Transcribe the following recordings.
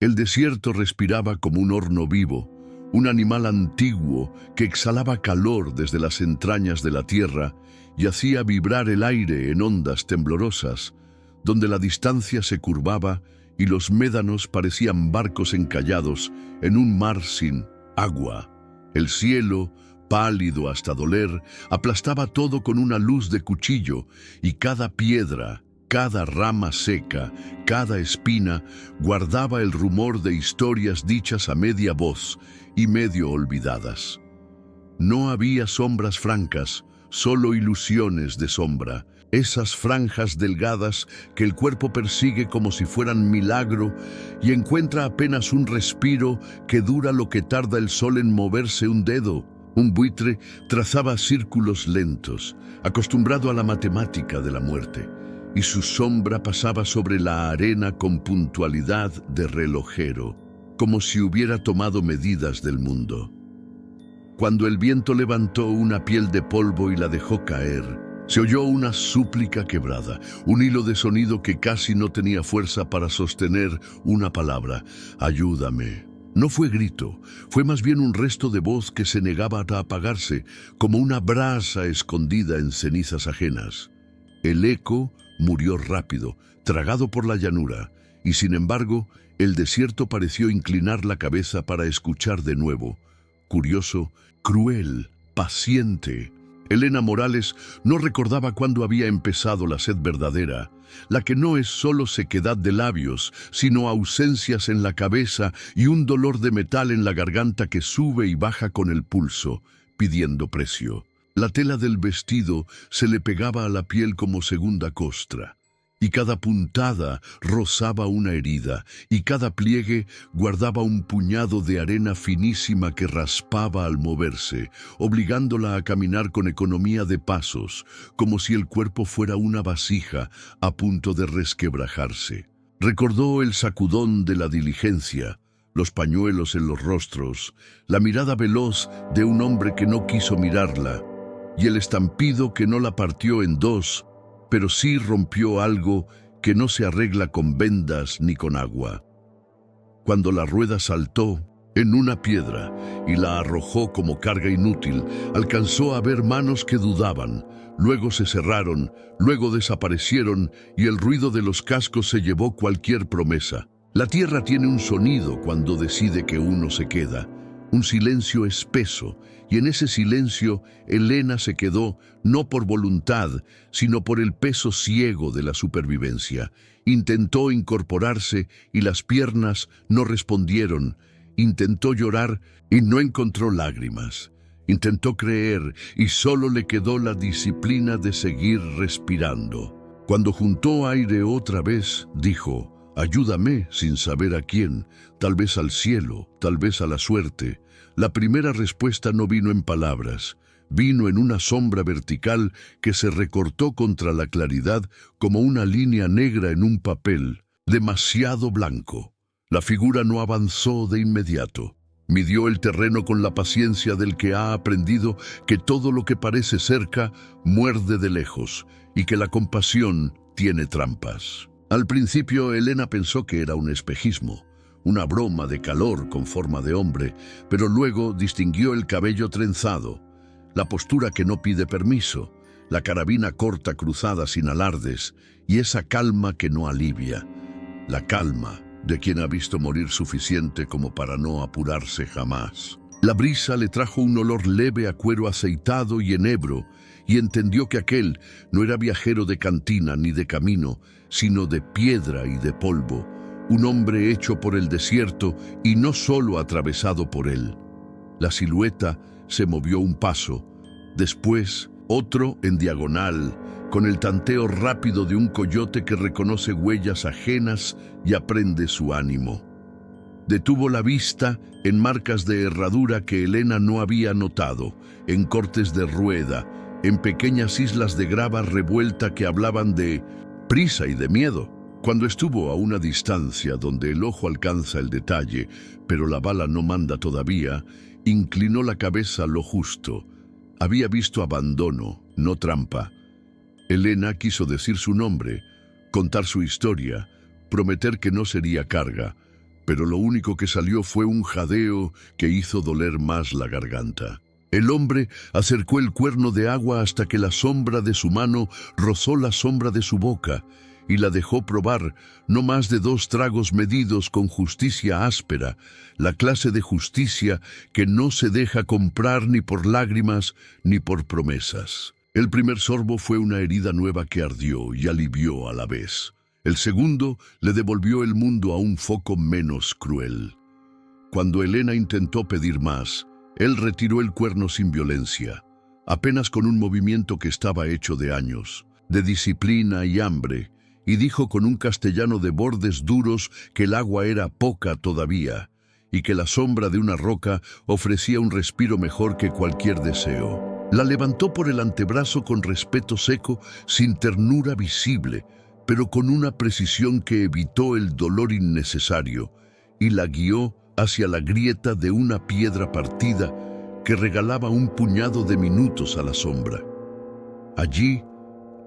El desierto respiraba como un horno vivo, un animal antiguo que exhalaba calor desde las entrañas de la tierra y hacía vibrar el aire en ondas temblorosas, donde la distancia se curvaba y los médanos parecían barcos encallados en un mar sin agua. El cielo, pálido hasta doler, aplastaba todo con una luz de cuchillo, y cada piedra, cada rama seca, cada espina, guardaba el rumor de historias dichas a media voz y medio olvidadas. No había sombras francas, solo ilusiones de sombra, esas franjas delgadas que el cuerpo persigue como si fueran milagro y encuentra apenas un respiro que dura lo que tarda el sol en moverse un dedo. Un buitre trazaba círculos lentos, acostumbrado a la matemática de la muerte, y su sombra pasaba sobre la arena con puntualidad de relojero, como si hubiera tomado medidas del mundo. Cuando el viento levantó una piel de polvo y la dejó caer, se oyó una súplica quebrada, un hilo de sonido que casi no tenía fuerza para sostener una palabra: «Ayúdame». No fue grito, fue más bien un resto de voz que se negaba a apagarse, como una brasa escondida en cenizas ajenas. El eco murió rápido, tragado por la llanura, y sin embargo, el desierto pareció inclinar la cabeza para escuchar de nuevo. Curioso, cruel, paciente. Elena Morales no recordaba cuándo había empezado la sed verdadera, la que no es solo sequedad de labios, sino ausencias en la cabeza y un dolor de metal en la garganta que sube y baja con el pulso, pidiendo precio. La tela del vestido se le pegaba a la piel como segunda costra, y cada puntada rozaba una herida, y cada pliegue guardaba un puñado de arena finísima que raspaba al moverse, obligándola a caminar con economía de pasos, como si el cuerpo fuera una vasija a punto de resquebrajarse. Recordó el sacudón de la diligencia, los pañuelos en los rostros, la mirada veloz de un hombre que no quiso mirarla, y el estampido que no la partió en dos, pero sí rompió algo que no se arregla con vendas ni con agua. Cuando la rueda saltó en una piedra y la arrojó como carga inútil, alcanzó a ver manos que dudaban, luego se cerraron, luego desaparecieron y el ruido de los cascos se llevó cualquier promesa. La tierra tiene un sonido cuando decide que uno se queda, un silencio espeso, y en ese silencio Elena se quedó no por voluntad, sino por el peso ciego de la supervivencia. Intentó incorporarse y las piernas no respondieron. Intentó llorar y no encontró lágrimas. Intentó creer y solo le quedó la disciplina de seguir respirando. Cuando juntó aire otra vez, dijo: «Ayúdame», sin saber a quién, tal vez al cielo, tal vez a la suerte. La primera respuesta no vino en palabras, vino en una sombra vertical que se recortó contra la claridad como una línea negra en un papel, demasiado blanco. La figura no avanzó de inmediato. Midió el terreno con la paciencia del que ha aprendido que todo lo que parece cerca muerde de lejos y que la compasión tiene trampas. Al principio Elena pensó que era un espejismo, una broma de calor con forma de hombre, pero luego distinguió el cabello trenzado, la postura que no pide permiso, la carabina corta cruzada sin alardes y esa calma que no alivia, la calma de quien ha visto morir suficiente como para no apurarse jamás. La brisa le trajo un olor leve a cuero aceitado y enebro, y entendió que aquel no era viajero de cantina ni de camino, sino de piedra y de polvo, un hombre hecho por el desierto y no solo atravesado por él. La silueta se movió un paso, después otro en diagonal, con el tanteo rápido de un coyote que reconoce huellas ajenas y aprende su ánimo. Detuvo la vista en marcas de herradura que Elena no había notado, en cortes de rueda, en pequeñas islas de grava revuelta que hablaban de prisa y de miedo. Cuando estuvo a una distancia donde el ojo alcanza el detalle, pero la bala no manda todavía, inclinó la cabeza lo justo. Había visto abandono, no trampa. Elena quiso decir su nombre, contar su historia, prometer que no sería carga, pero lo único que salió fue un jadeo que hizo doler más la garganta. El hombre acercó el cuerno de agua hasta que la sombra de su mano rozó la sombra de su boca y la dejó probar no más de 2 tragos medidos con justicia áspera, la clase de justicia que no se deja comprar ni por lágrimas ni por promesas. El primer sorbo fue una herida nueva que ardió y alivió a la vez. El segundo le devolvió el mundo a un foco menos cruel. Cuando Helena intentó pedir más, él retiró el cuerno sin violencia, apenas con un movimiento que estaba hecho de años, de disciplina y hambre, y dijo con un castellano de bordes duros que el agua era poca todavía, y que la sombra de una roca ofrecía un respiro mejor que cualquier deseo. La levantó por el antebrazo con respeto seco, sin ternura visible, pero con una precisión que evitó el dolor innecesario, y la guió hacia la grieta de una piedra partida que regalaba un puñado de minutos a la sombra. Allí,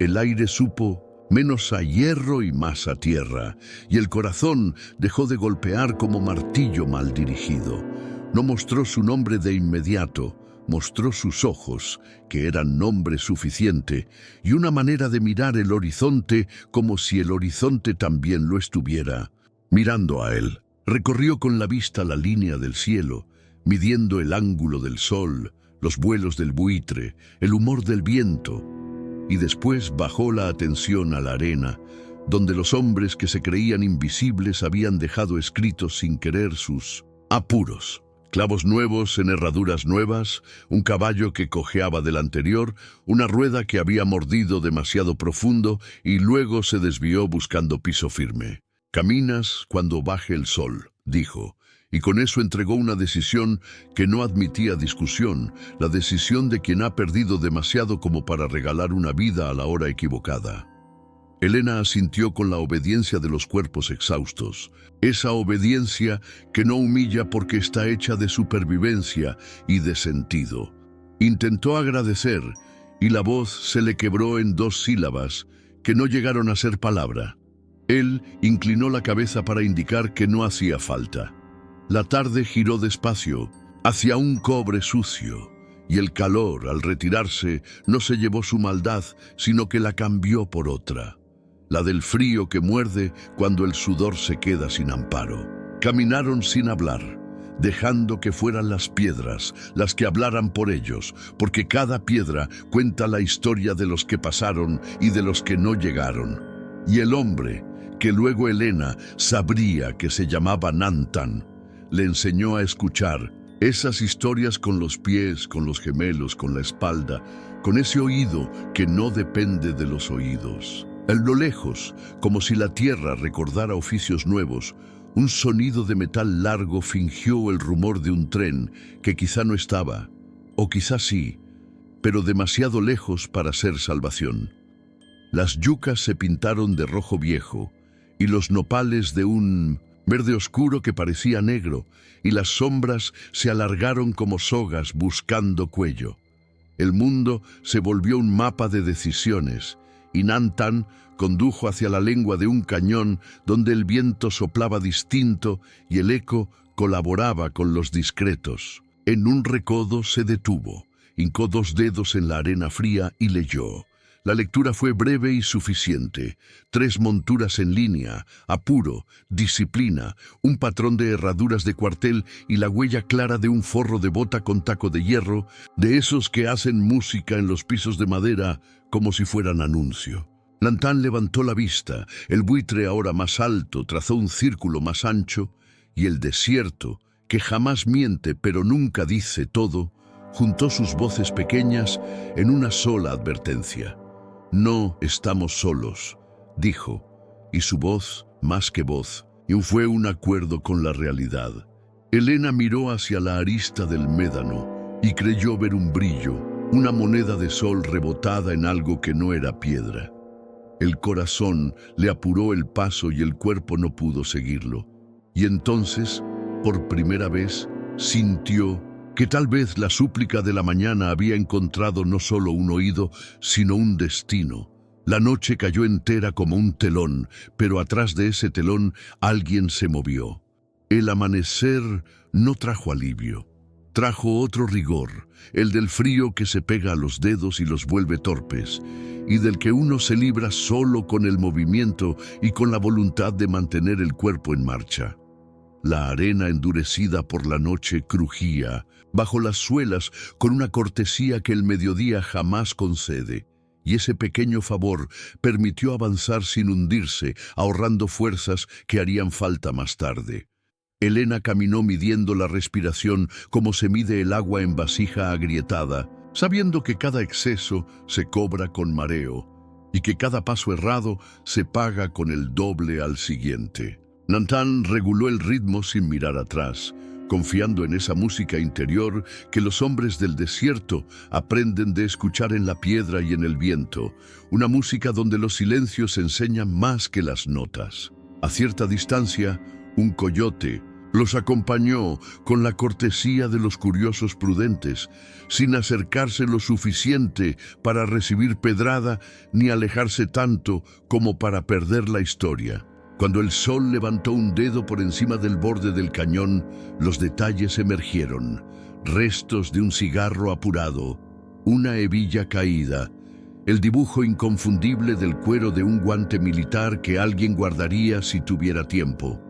el aire supo menos a hierro y más a tierra, y el corazón dejó de golpear como martillo mal dirigido. No mostró su nombre de inmediato, mostró sus ojos, que eran nombre suficiente, y una manera de mirar el horizonte como si el horizonte también lo estuviera, mirando a él. Recorrió con la vista la línea del cielo, midiendo el ángulo del sol, los vuelos del buitre, el humor del viento, y después bajó la atención a la arena, donde los hombres que se creían invisibles habían dejado escritos sin querer sus apuros. Clavos nuevos en herraduras nuevas, un caballo que cojeaba del anterior, una rueda que había mordido demasiado profundo y luego se desvió buscando piso firme. «Caminas cuando baje el sol», dijo, y con eso entregó una decisión que no admitía discusión, la decisión de quien ha perdido demasiado como para regalar una vida a la hora equivocada. Helena asintió con la obediencia de los cuerpos exhaustos, esa obediencia que no humilla porque está hecha de supervivencia y de sentido. Intentó agradecer, y la voz se le quebró en 2 sílabas que no llegaron a ser palabra. Él inclinó la cabeza para indicar que no hacía falta. La tarde giró despacio, hacia un cobre sucio, y el calor, al retirarse, no se llevó su maldad, sino que la cambió por otra, la del frío que muerde cuando el sudor se queda sin amparo. Caminaron sin hablar, dejando que fueran las piedras las que hablaran por ellos, porque cada piedra cuenta la historia de los que pasaron y de los que no llegaron. Y el hombre, que luego Helena sabría que se llamaba Nantan, le enseñó a escuchar esas historias con los pies, con los gemelos, con la espalda, con ese oído que no depende de los oídos. En lo lejos, como si la tierra recordara oficios nuevos, un sonido de metal largo fingió el rumor de un tren que quizá no estaba, o quizá sí, pero demasiado lejos para ser salvación. Las yucas se pintaron de rojo viejo, y los nopales de un verde oscuro que parecía negro, y las sombras se alargaron como sogas buscando cuello. El mundo se volvió un mapa de decisiones, y Nantan condujo hacia la lengua de un cañón donde el viento soplaba distinto y el eco colaboraba con los discretos. En un recodo se detuvo, hincó 2 dedos en la arena fría y leyó. La lectura fue breve y suficiente. 3 monturas en línea, apuro, disciplina, un patrón de herraduras de cuartel y la huella clara de un forro de bota con taco de hierro, de esos que hacen música en los pisos de madera como si fueran anuncio. Nantan levantó la vista, el buitre ahora más alto trazó un círculo más ancho, y el desierto, que jamás miente pero nunca dice todo, juntó sus voces pequeñas en una sola advertencia. «No estamos solos», dijo, y su voz, más que voz, fue un acuerdo con la realidad. Helena miró hacia la arista del médano y creyó ver un brillo, una moneda de sol rebotada en algo que no era piedra. El corazón le apuró el paso y el cuerpo no pudo seguirlo. Y entonces, por primera vez, sintió que tal vez la súplica de la mañana había encontrado no solo un oído, sino un destino. La noche cayó entera como un telón, pero atrás de ese telón alguien se movió. El amanecer no trajo alivio. Trajo otro rigor, el del frío que se pega a los dedos y los vuelve torpes, y del que uno se libra solo con el movimiento y con la voluntad de mantener el cuerpo en marcha. La arena endurecida por la noche crujía bajo las suelas con una cortesía que el mediodía jamás concede, y ese pequeño favor permitió avanzar sin hundirse, ahorrando fuerzas que harían falta más tarde. Elena caminó midiendo la respiración como se mide el agua en vasija agrietada, sabiendo que cada exceso se cobra con mareo y que cada paso errado se paga con el doble al siguiente. Nantan reguló el ritmo sin mirar atrás, confiando en esa música interior que los hombres del desierto aprenden de escuchar en la piedra y en el viento, una música donde los silencios enseñan más que las notas. A cierta distancia, un coyote los acompañó con la cortesía de los curiosos prudentes, sin acercarse lo suficiente para recibir pedrada ni alejarse tanto como para perder la historia. Cuando el sol levantó un dedo por encima del borde del cañón, los detalles emergieron: restos de un cigarro apurado, una hebilla caída, el dibujo inconfundible del cuero de un guante militar que alguien guardaría si tuviera tiempo.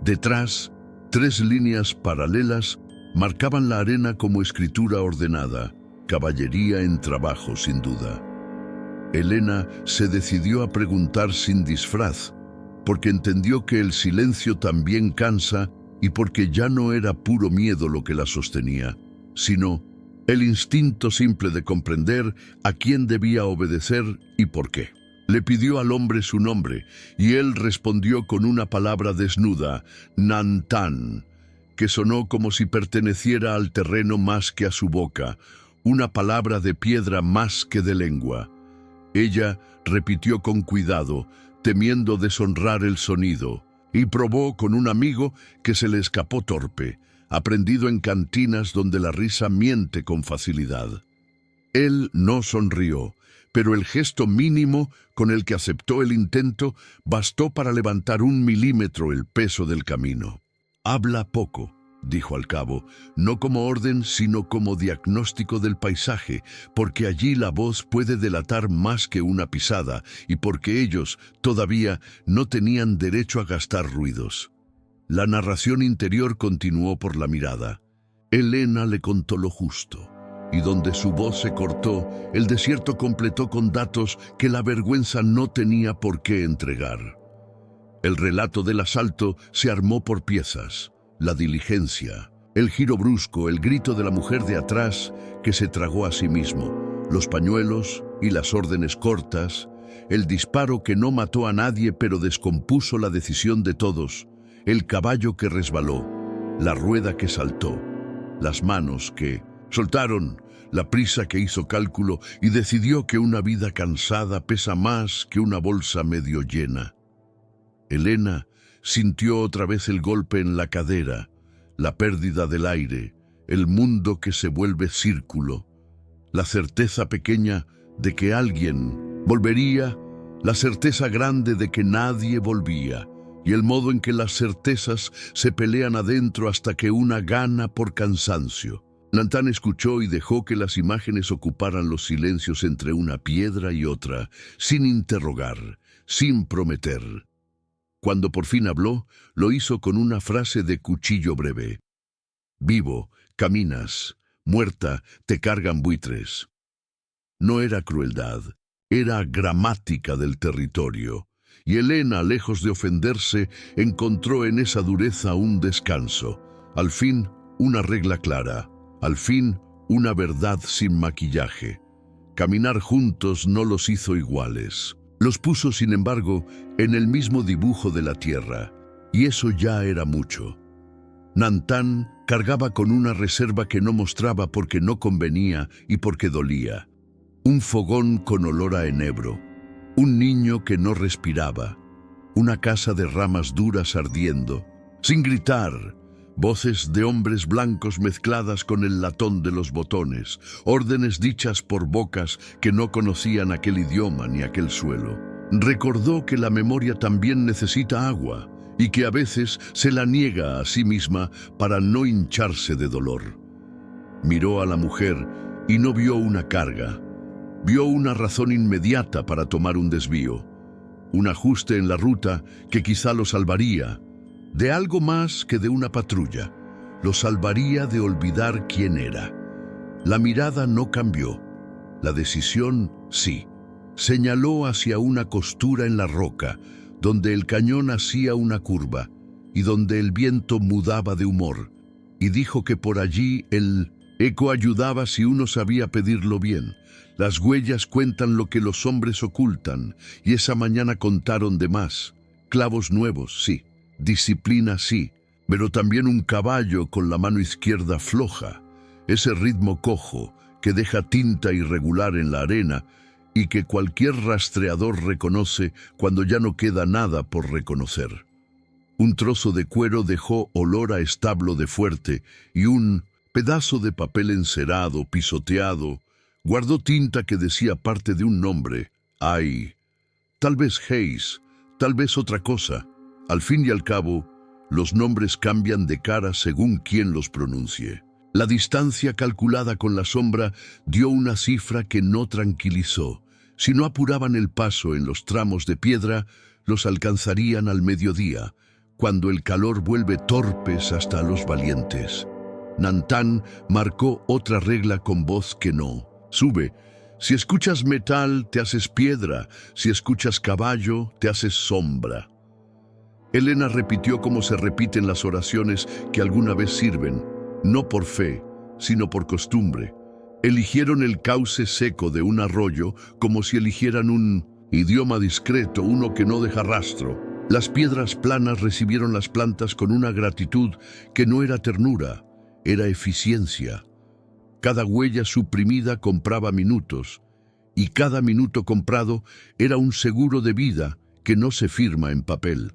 Detrás, 3 líneas paralelas marcaban la arena como escritura ordenada, caballería en trabajo sin duda. Elena se decidió a preguntar sin disfraz, porque entendió que el silencio también cansa y porque ya no era puro miedo lo que la sostenía, sino el instinto simple de comprender a quién debía obedecer y por qué. Le pidió al hombre su nombre, y él respondió con una palabra desnuda, Nantan, que sonó como si perteneciera al terreno más que a su boca, una palabra de piedra más que de lengua. Ella repitió con cuidado, temiendo deshonrar el sonido, y probó con un amigo que se le escapó torpe, aprendido en cantinas donde la risa miente con facilidad. Él no sonrió, pero el gesto mínimo con el que aceptó el intento bastó para levantar 1 milímetro el peso del camino. «Habla poco», dijo al cabo, no como orden, sino como diagnóstico del paisaje, porque allí la voz puede delatar más que una pisada, y porque ellos, todavía, no tenían derecho a gastar ruidos. La narración interior continuó por la mirada. Elena le contó lo justo, y donde su voz se cortó, el desierto completó con datos que la vergüenza no tenía por qué entregar. El relato del asalto se armó por piezas: la diligencia, el giro brusco, el grito de la mujer de atrás que se tragó a sí mismo, los pañuelos y las órdenes cortas, el disparo que no mató a nadie pero descompuso la decisión de todos, el caballo que resbaló, la rueda que saltó, las manos que soltaron, la prisa que hizo cálculo y decidió que una vida cansada pesa más que una bolsa medio llena. Elena sintió otra vez el golpe en la cadera, la pérdida del aire, el mundo que se vuelve círculo, la certeza pequeña de que alguien volvería, la certeza grande de que nadie volvía, y el modo en que las certezas se pelean adentro hasta que una gana por cansancio. Nantan escuchó y dejó que las imágenes ocuparan los silencios entre una piedra y otra, sin interrogar, sin prometer. Cuando por fin habló, lo hizo con una frase de cuchillo breve. «Vivo, caminas, muerta, te cargan buitres». No era crueldad, era gramática del territorio, y Elena, lejos de ofenderse, encontró en esa dureza un descanso. Al fin, una regla clara. Al fin, una verdad sin maquillaje. Caminar juntos no los hizo iguales. Los puso, sin embargo, en el mismo dibujo de la tierra, y eso ya era mucho. Nantan cargaba con una reserva que no mostraba porque no convenía y porque dolía. Un fogón con olor a enebro, un niño que no respiraba, una casa de ramas duras ardiendo, sin gritar, voces de hombres blancos mezcladas con el latón de los botones, órdenes dichas por bocas que no conocían aquel idioma ni aquel suelo. Recordó que la memoria también necesita agua, y que a veces se la niega a sí misma para no hincharse de dolor. Miró a la mujer y no vio una carga. Vio una razón inmediata para tomar un desvío, un ajuste en la ruta que quizá lo salvaría de algo más que de una patrulla. Lo salvaría de olvidar quién era. La mirada no cambió. La decisión, sí. Señaló hacia una costura en la roca, donde el cañón hacía una curva y donde el viento mudaba de humor, y dijo que por allí el eco ayudaba si uno sabía pedirlo bien. Las huellas cuentan lo que los hombres ocultan, y esa mañana contaron de más. Clavos nuevos, sí. Disciplina, sí. Pero también un caballo con la mano izquierda floja. Ese ritmo cojo que deja tinta irregular en la arena y que cualquier rastreador reconoce cuando ya no queda nada por reconocer. Un trozo de cuero dejó olor a establo de fuerte y un pedazo de papel encerado, pisoteado, guardó tinta que decía parte de un nombre. Ay, tal vez Hayes, tal vez otra cosa. Al fin y al cabo, los nombres cambian de cara según quien los pronuncie. La distancia calculada con la sombra dio una cifra que no tranquilizó. Si no apuraban el paso en los tramos de piedra, los alcanzarían al mediodía, cuando el calor vuelve torpes hasta a los valientes. Nantán marcó otra regla con voz que no. Sube. Si escuchas metal, te haces piedra. Si escuchas caballo, te haces sombra. Elena repitió como se repiten las oraciones que alguna vez sirven, no por fe, sino por costumbre. Eligieron el cauce seco de un arroyo como si eligieran un idioma discreto, uno que no deja rastro. Las piedras planas recibieron las plantas con una gratitud que no era ternura, era eficiencia. Cada huella suprimida compraba minutos, y cada minuto comprado era un seguro de vida que no se firma en papel.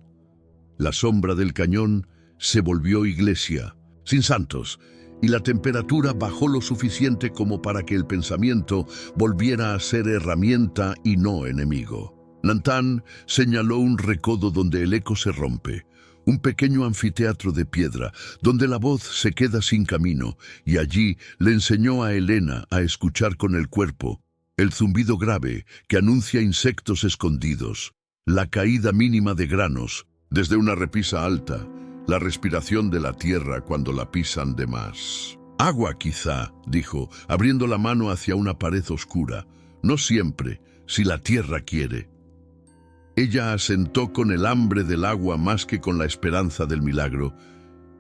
La sombra del cañón se volvió iglesia, sin santos, y la temperatura bajó lo suficiente como para que el pensamiento volviera a ser herramienta y no enemigo. Nantán señaló un recodo donde el eco se rompe, un pequeño anfiteatro de piedra, donde la voz se queda sin camino, y allí le enseñó a Elena a escuchar con el cuerpo, el zumbido grave que anuncia insectos escondidos, la caída mínima de granos, desde una repisa alta, la respiración de la tierra cuando la pisan de más. Agua quizá, dijo, abriendo la mano hacia una pared oscura. No siempre, si la tierra quiere. Ella asentó con el hambre del agua más que con la esperanza del milagro,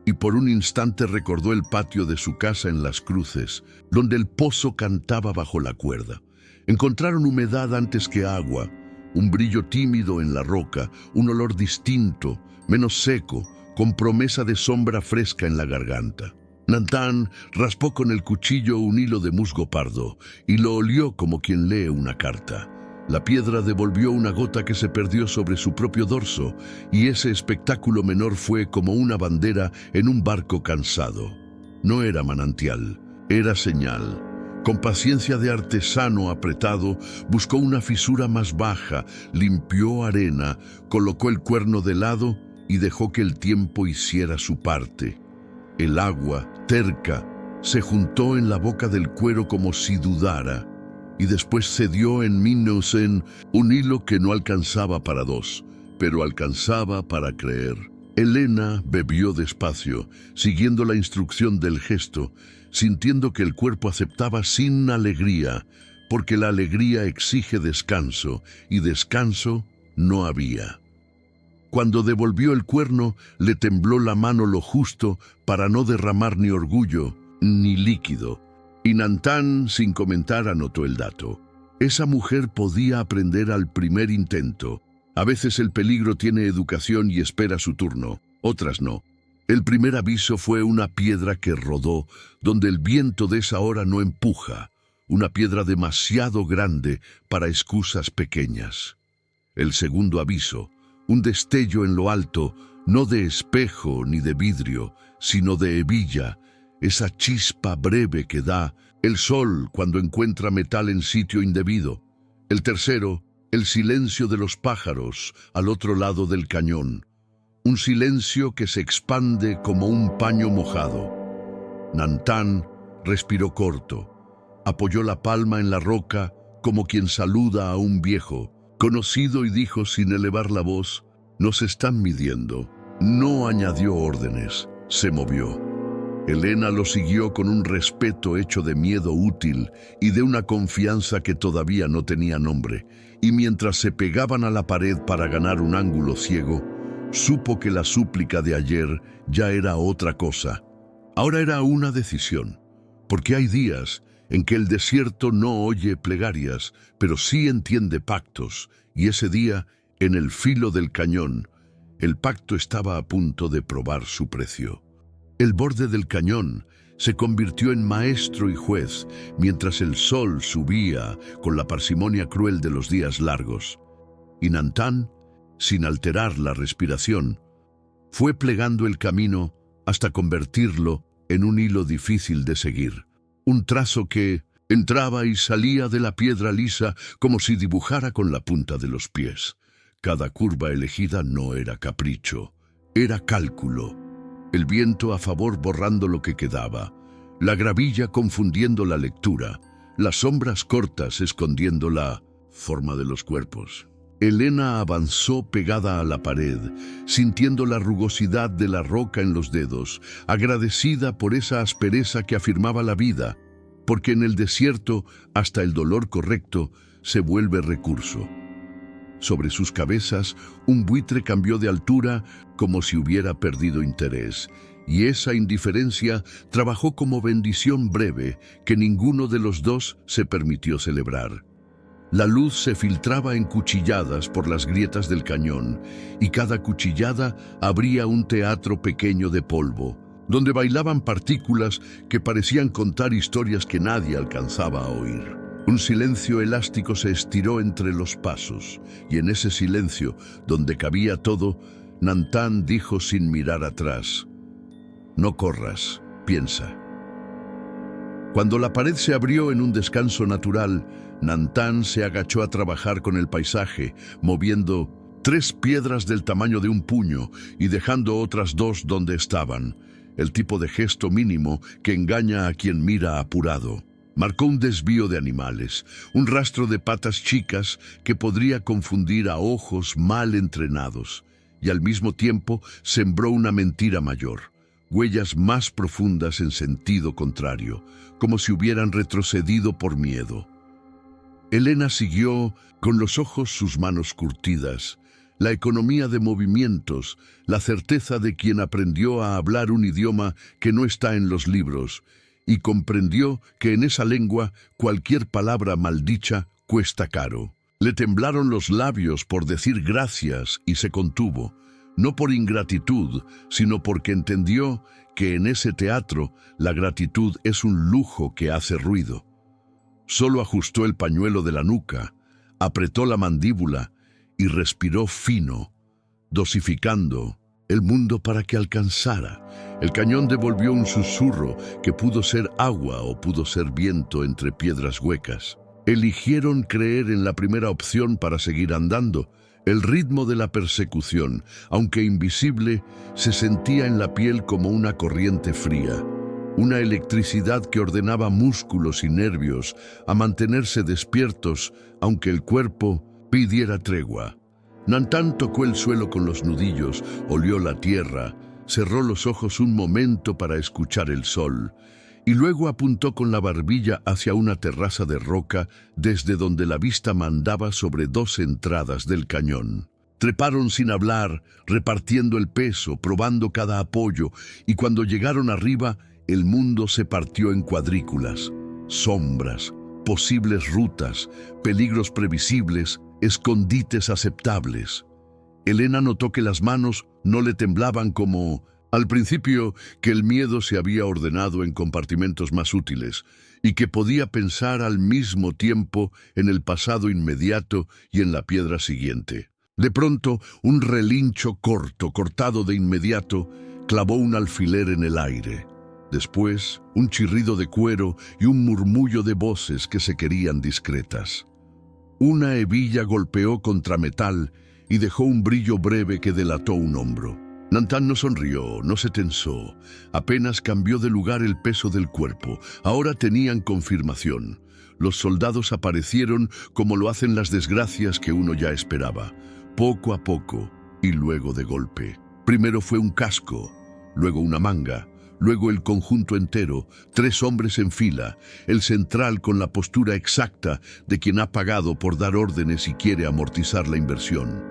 y por un instante recordó el patio de su casa en Las Cruces, donde el pozo cantaba bajo la cuerda. Encontraron humedad antes que agua, un brillo tímido en la roca, un olor distinto, menos seco, con promesa de sombra fresca en la garganta. Nantán raspó con el cuchillo un hilo de musgo pardo y lo olió como quien lee una carta. La piedra devolvió una gota que se perdió sobre su propio dorso, y ese espectáculo menor fue como una bandera en un barco cansado. No era manantial, era señal. Con paciencia de artesano apretado, buscó una fisura más baja, limpió arena, colocó el cuerno de lado y dejó que el tiempo hiciera su parte. El agua, terca, se juntó en la boca del cuero como si dudara, y después cedió en Minnosen un hilo que no alcanzaba para dos, pero alcanzaba para creer. Elena bebió despacio, siguiendo la instrucción del gesto, sintiendo que el cuerpo aceptaba sin alegría, porque la alegría exige descanso, y descanso no había. Cuando devolvió el cuerno, le tembló la mano lo justo para no derramar ni orgullo, ni líquido. Y Nantán, sin comentar, anotó el dato. Esa mujer podía aprender al primer intento. A veces el peligro tiene educación y espera su turno, otras no. El primer aviso fue una piedra que rodó, donde el viento de esa hora no empuja, una piedra demasiado grande para excusas pequeñas. El segundo aviso, un destello en lo alto, no de espejo ni de vidrio, sino de hebilla, esa chispa breve que da el sol cuando encuentra metal en sitio indebido. El tercero, el silencio de los pájaros al otro lado del cañón. un silencio que se expande como un paño mojado. Nantán respiró corto, apoyó la palma en la roca como quien saluda a un viejo conocido y dijo sin elevar la voz: «Nos están midiendo». No añadió órdenes, se movió. Helena lo siguió con un respeto hecho de miedo útil y de una confianza que todavía no tenía nombre, y mientras se pegaban a la pared para ganar un ángulo ciego, supo que la súplica de ayer ya era otra cosa. Ahora era una decisión, porque hay días en que el desierto no oye plegarias, pero sí entiende pactos, y ese día, en el filo del cañón, el pacto estaba a punto de probar su precio. El borde del cañón se convirtió en maestro y juez mientras el sol subía con la parsimonia cruel de los días largos. Y Nantán, sin alterar la respiración, fue plegando el camino hasta convertirlo en un hilo difícil de seguir. Un trazo que entraba y salía de la piedra lisa como si dibujara con la punta de los pies. Cada curva elegida no era capricho, era cálculo. El viento a favor borrando lo que quedaba, la gravilla confundiendo la lectura, las sombras cortas escondiendo la forma de los cuerpos. Helena avanzó pegada a la pared, sintiendo la rugosidad de la roca en los dedos, agradecida por esa aspereza que afirmaba la vida, porque en el desierto hasta el dolor correcto se vuelve recurso. Sobre sus cabezas, un buitre cambió de altura como si hubiera perdido interés, y esa indiferencia trabajó como bendición breve que ninguno de los dos se permitió celebrar. La luz se filtraba en cuchilladas por las grietas del cañón, y cada cuchillada abría un teatro pequeño de polvo, donde bailaban partículas que parecían contar historias que nadie alcanzaba a oír. Un silencio elástico se estiró entre los pasos, y en ese silencio, donde cabía todo, Nantán dijo sin mirar atrás: «No corras, piensa». Cuando la pared se abrió en un descanso natural, Nantán se agachó a trabajar con el paisaje, moviendo 3 piedras del tamaño de un puño y dejando otras 2 donde estaban, el tipo de gesto mínimo que engaña a quien mira apurado. Marcó un desvío de animales, un rastro de patas chicas que podría confundir a ojos mal entrenados, y al mismo tiempo sembró una mentira mayor, huellas más profundas en sentido contrario, como si hubieran retrocedido por miedo. Helena siguió con los ojos sus manos curtidas, la economía de movimientos, la certeza de quien aprendió a hablar un idioma que no está en los libros, y comprendió que en esa lengua cualquier palabra maldicha cuesta caro. Le temblaron los labios por decir gracias y se contuvo, no por ingratitud, sino porque entendió que en ese teatro la gratitud es un lujo que hace ruido. Solo ajustó el pañuelo de la nuca, apretó la mandíbula y respiró fino, dosificando el mundo para que alcanzara. El cañón devolvió un susurro que pudo ser agua o pudo ser viento entre piedras huecas. Eligieron creer en la primera opción para seguir andando. El ritmo de la persecución, aunque invisible, se sentía en la piel como una corriente fría, una electricidad que ordenaba músculos y nervios a mantenerse despiertos, aunque el cuerpo pidiera tregua. Nantán tocó el suelo con los nudillos, olió la tierra, cerró los ojos un momento para escuchar el sol, y luego apuntó con la barbilla hacia una terraza de roca desde donde la vista mandaba sobre 2 entradas del cañón. Treparon sin hablar, repartiendo el peso, probando cada apoyo, y cuando llegaron arriba, el mundo se partió en cuadrículas, sombras, posibles rutas, peligros previsibles, escondites aceptables. Helena notó que las manos no le temblaban como, al principio, que el miedo se había ordenado en compartimentos más útiles y que podía pensar al mismo tiempo en el pasado inmediato y en la piedra siguiente. De pronto, un relincho corto, cortado de inmediato, clavó un alfiler en el aire. Después, un chirrido de cuero y un murmullo de voces que se querían discretas. Una hebilla golpeó contra metal y dejó un brillo breve que delató un hombro. Nantán no sonrió, no se tensó, apenas cambió de lugar el peso del cuerpo. Ahora tenían confirmación. Los soldados aparecieron como lo hacen las desgracias que uno ya esperaba, poco a poco y luego de golpe. Primero fue un casco, luego una manga, luego el conjunto entero, 3 hombres en fila, el central con la postura exacta de quien ha pagado por dar órdenes y quiere amortizar la inversión.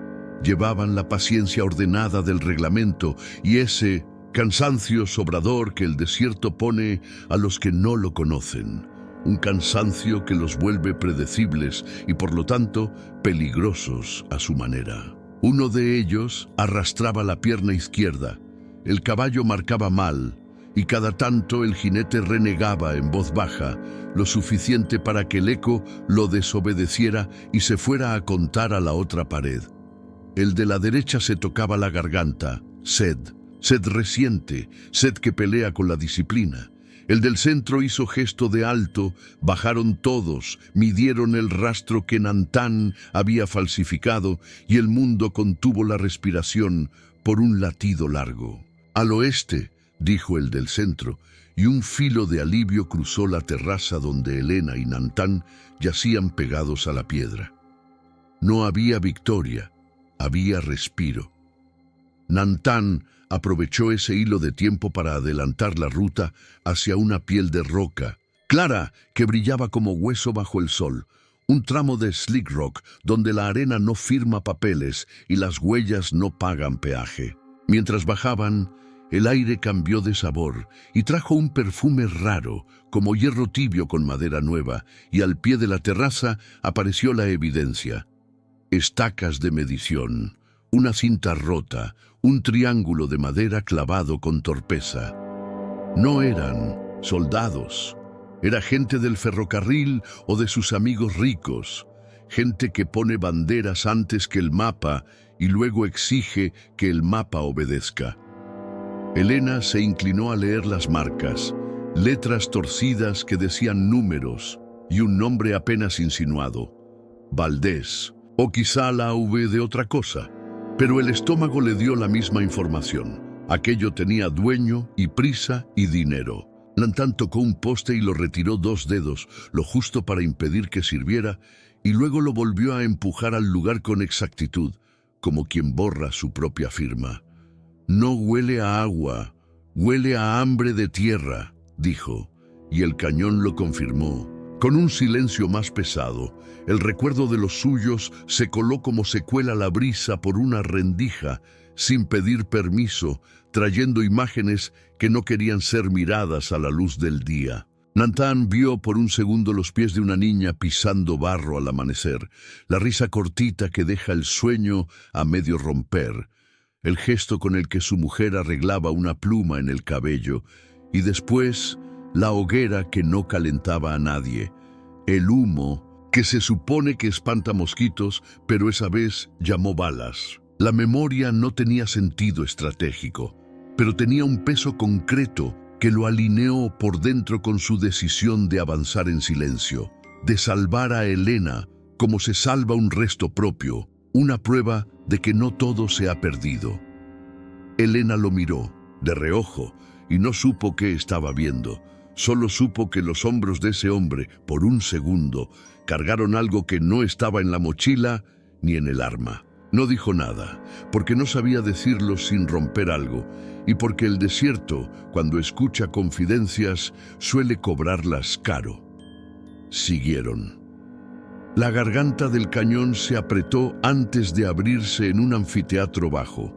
Llevaban la paciencia ordenada del reglamento y ese cansancio sobrador que el desierto pone a los que no lo conocen. Un cansancio que los vuelve predecibles y por lo tanto peligrosos a su manera. Uno de ellos arrastraba la pierna izquierda. El caballo marcaba mal y cada tanto el jinete renegaba en voz baja, lo suficiente para que el eco lo desobedeciera y se fuera a contar a la otra pared. El de la derecha se tocaba la garganta, sed reciente, sed que pelea con la disciplina. El del centro hizo gesto de alto, bajaron todos, midieron el rastro que Nantán había falsificado y el mundo contuvo la respiración por un latido largo. Al oeste, dijo el del centro, y un filo de alivio cruzó la terraza donde Helena y Nantán yacían pegados a la piedra. No había victoria, había respiro. Nantán aprovechó ese hilo de tiempo para adelantar la ruta hacia una piel de roca, clara que brillaba como hueso bajo el sol, un tramo de Slick Rock donde la arena no firma papeles y las huellas no pagan peaje. Mientras bajaban, el aire cambió de sabor y trajo un perfume raro, como hierro tibio con madera nueva, y al pie de la terraza apareció la evidencia. Estacas de medición, una cinta rota, un triángulo de madera clavado con torpeza. No eran soldados, era gente del ferrocarril o de sus amigos ricos, gente que pone banderas antes que el mapa y luego exige que el mapa obedezca. Helena se inclinó a leer las marcas, letras torcidas que decían números y un nombre apenas insinuado, Valdés, o quizá la V de otra cosa. Pero el estómago le dio la misma información. Aquello tenía dueño y prisa y dinero. Nantán tocó un poste y lo retiró 2 dedos, lo justo para impedir que sirviera, y luego lo volvió a empujar al lugar con exactitud, como quien borra su propia firma. No huele a agua, huele a hambre de tierra, dijo, y el cañón lo confirmó. Con un silencio más pesado, el recuerdo de los suyos se coló como se cuela la brisa por una rendija, sin pedir permiso, trayendo imágenes que no querían ser miradas a la luz del día. Nantán vio por un segundo los pies de una niña pisando barro al amanecer, la risa cortita que deja el sueño a medio romper, el gesto con el que su mujer arreglaba una pluma en el cabello, y después la hoguera que no calentaba a nadie, el humo que se supone que espanta mosquitos, pero esa vez llamó balas. La memoria no tenía sentido estratégico, pero tenía un peso concreto que lo alineó por dentro con su decisión de avanzar en silencio, de salvar a Helena como se salva un resto propio, una prueba de que no todo se ha perdido. Helena lo miró, de reojo, y no supo qué estaba viendo. Solo supo que los hombros de ese hombre, por un segundo, cargaron algo que no estaba en la mochila ni en el arma. No dijo nada, porque no sabía decirlo sin romper algo, y porque el desierto, cuando escucha confidencias, suele cobrarlas caro. Siguieron. La garganta del cañón se apretó antes de abrirse en un anfiteatro bajo,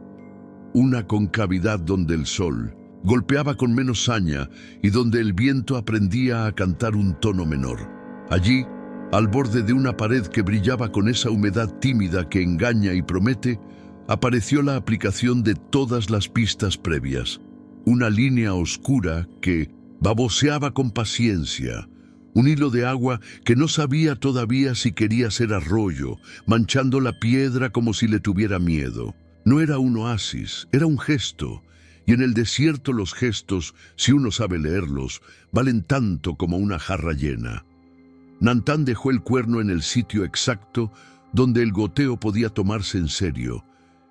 una concavidad donde el sol golpeaba con menos saña y donde el viento aprendía a cantar un tono menor. Allí, al borde de una pared que brillaba con esa humedad tímida que engaña y promete, apareció la aplicación de todas las pistas previas. Una línea oscura que baboseaba con paciencia, un hilo de agua que no sabía todavía si quería ser arroyo, manchando la piedra como si le tuviera miedo. No era un oasis, era un gesto, y en el desierto los gestos, si uno sabe leerlos, valen tanto como una jarra llena. Nantán dejó el cuerno en el sitio exacto donde el goteo podía tomarse en serio.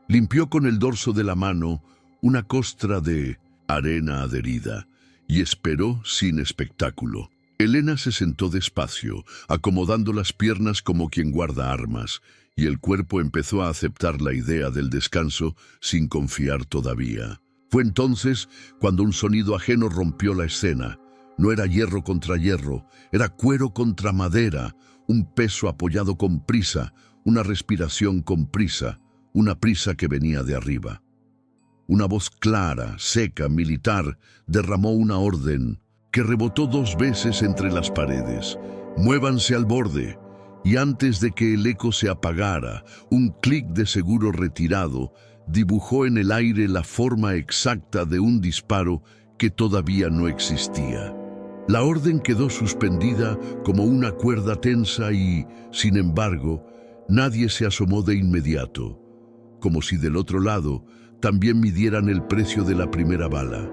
Limpió con el dorso de la mano una costra de arena adherida, y esperó sin espectáculo. Elena se sentó despacio, acomodando las piernas como quien guarda armas, y el cuerpo empezó a aceptar la idea del descanso sin confiar todavía. Fue entonces cuando un sonido ajeno rompió la escena. No era hierro contra hierro, era cuero contra madera, un peso apoyado con prisa, una respiración con prisa, una prisa que venía de arriba. Una voz clara, seca, militar, derramó una orden que rebotó 2 veces entre las paredes. «Muévanse al borde». Y antes de que el eco se apagara, un clic de seguro retirado dibujó en el aire la forma exacta de un disparo que todavía no existía. La orden quedó suspendida como una cuerda tensa y, sin embargo, nadie se asomó de inmediato, como si del otro lado también midieran el precio de la primera bala.